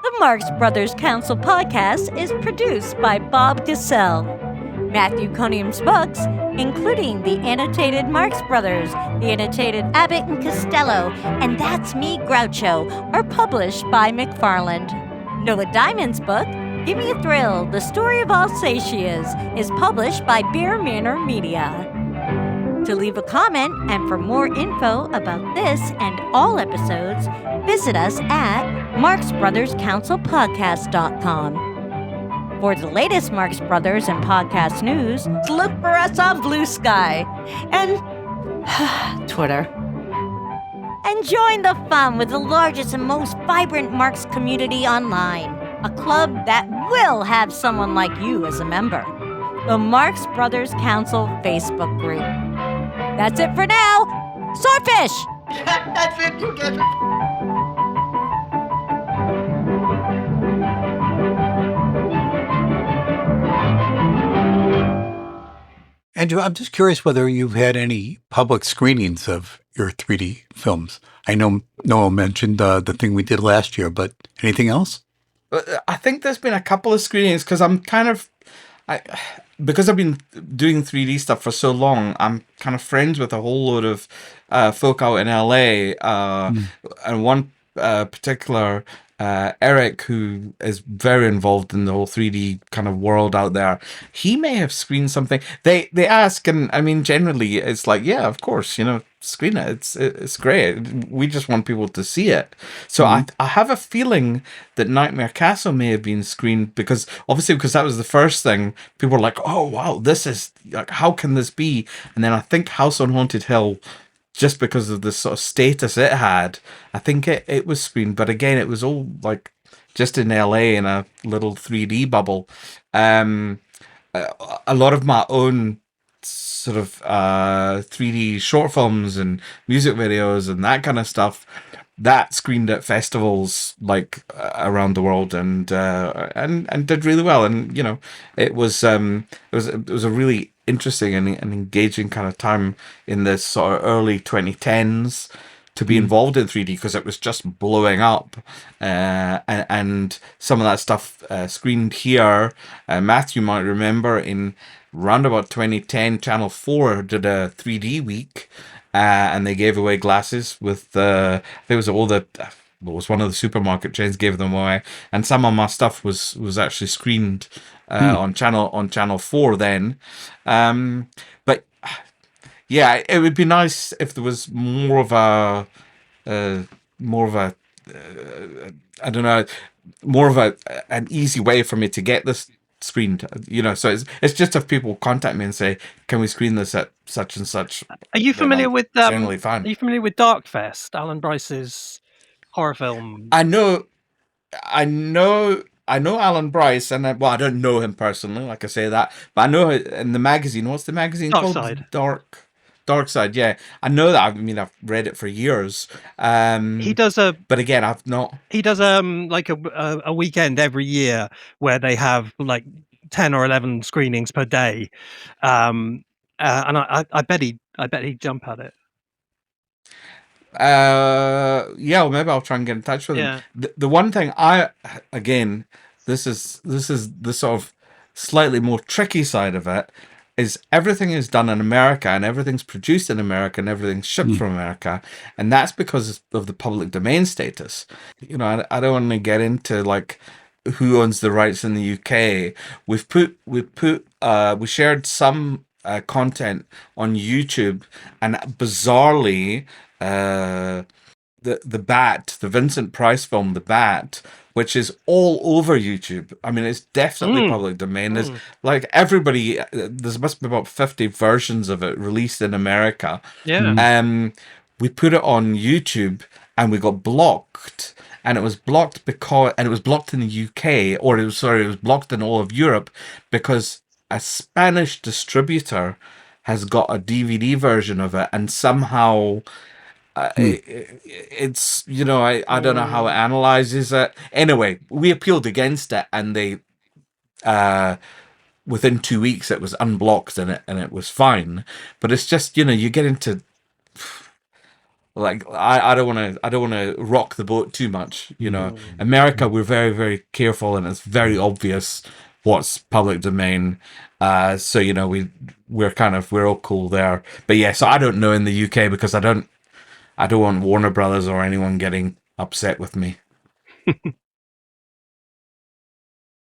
The Marx Brothers Council podcast is produced by Bob Cassell. Matthew Conium's books, including the annotated Marx Brothers, the annotated Abbott and Costello, and That's Me Groucho, are published by McFarland. Noah Diamond's book, Give Me a Thrill, The Story of Alsatias, is published by Beer Manor Media. To leave a comment and for more info about this and all episodes, visit us at marxbrotherscouncilpodcast.com. For the latest Marx Brothers and podcast news, look for us on Blue Sky and Twitter. And join the fun with the largest and most vibrant Marx community online, a club that will have someone like you as a member. The Marx Brothers Council Facebook group. That's it for now. Swordfish! That's it, you get it. Andrew, I'm just curious whether you've had any public screenings of your 3D films. I know Noel mentioned the thing we did last year, but anything else? I think there's been a couple of screenings because because I've been doing 3D stuff for so long, I'm kind of friends with a whole load of folk out in LA, and one particular Eric, who is very involved in the whole 3D kind of world out there. He may have screened something. They ask, and I mean, generally, it's like, yeah, of course, screen it. It's great. We just want people to see it. So I have a feeling that Nightmare Castle may have been screened because that was the first thing people were like, oh wow, this is like, how can this be? And then I think House on Haunted Hill, just because of the sort of status it had, I think it was screened. But again, it was all like just in LA in a little 3D bubble. A lot of my own sort of 3D short films and music videos and that kind of stuff that screened at festivals like around the world and did really well. And it was a really interesting and engaging kind of time in this sort of early 2010s to be involved in 3D because it was just blowing up, and some of that stuff screened here. Matthew might remember in round about 2010, Channel 4 did a 3D week, and they gave away glasses with I think it was one of the supermarket chains gave them away, and some of my stuff was actually screened on channel 4 then. But yeah, it would be nice if there was more of a I don't know, more of an easy way for me to get this screened, so it's just if people contact me and say, can we screen this at such and such. Are you familiar with generally fine. Are you familiar with Darkfest, Alan Bryce's horror film? I know Alan Bryce, and I don't know him personally, like I say that, but I know in the magazine. What's the magazine Dark called? Side. Dark Side. Yeah, I know that. I mean, I've read it for years. He does but again, I've not. He does like a weekend every year where they have like 10 or 11 screenings per day, and I bet he'd jump at it. Yeah, well, maybe I'll try and get in touch with him. The one thing this is the sort of slightly more tricky side of it, is everything is done in America and everything's produced in America and everything's shipped from America, and that's because of the public domain status. I don't want to get into like who owns the rights in the UK. We shared some content on YouTube, and bizarrely the Bat, the Vincent Price film, The Bat, which is all over YouTube. I mean, it's definitely public domain. There's like everybody. There must be about 50 versions of it released in America. Yeah. We put it on YouTube and we got blocked. And it was blocked it was blocked in the UK, or it was blocked in all of Europe because a Spanish distributor has got a DVD version of it, and somehow it's, I don't know how it analyzes it. Anyway, we appealed against it, and they within 2 weeks it was unblocked, and it was fine. But it's just, you get into, like, I don't want to rock the boat too much. America, we're very, very careful, and it's very obvious what's public domain. So we're all cool there. But yeah, so I don't know in the UK, because I don't want Warner Brothers or anyone getting upset with me.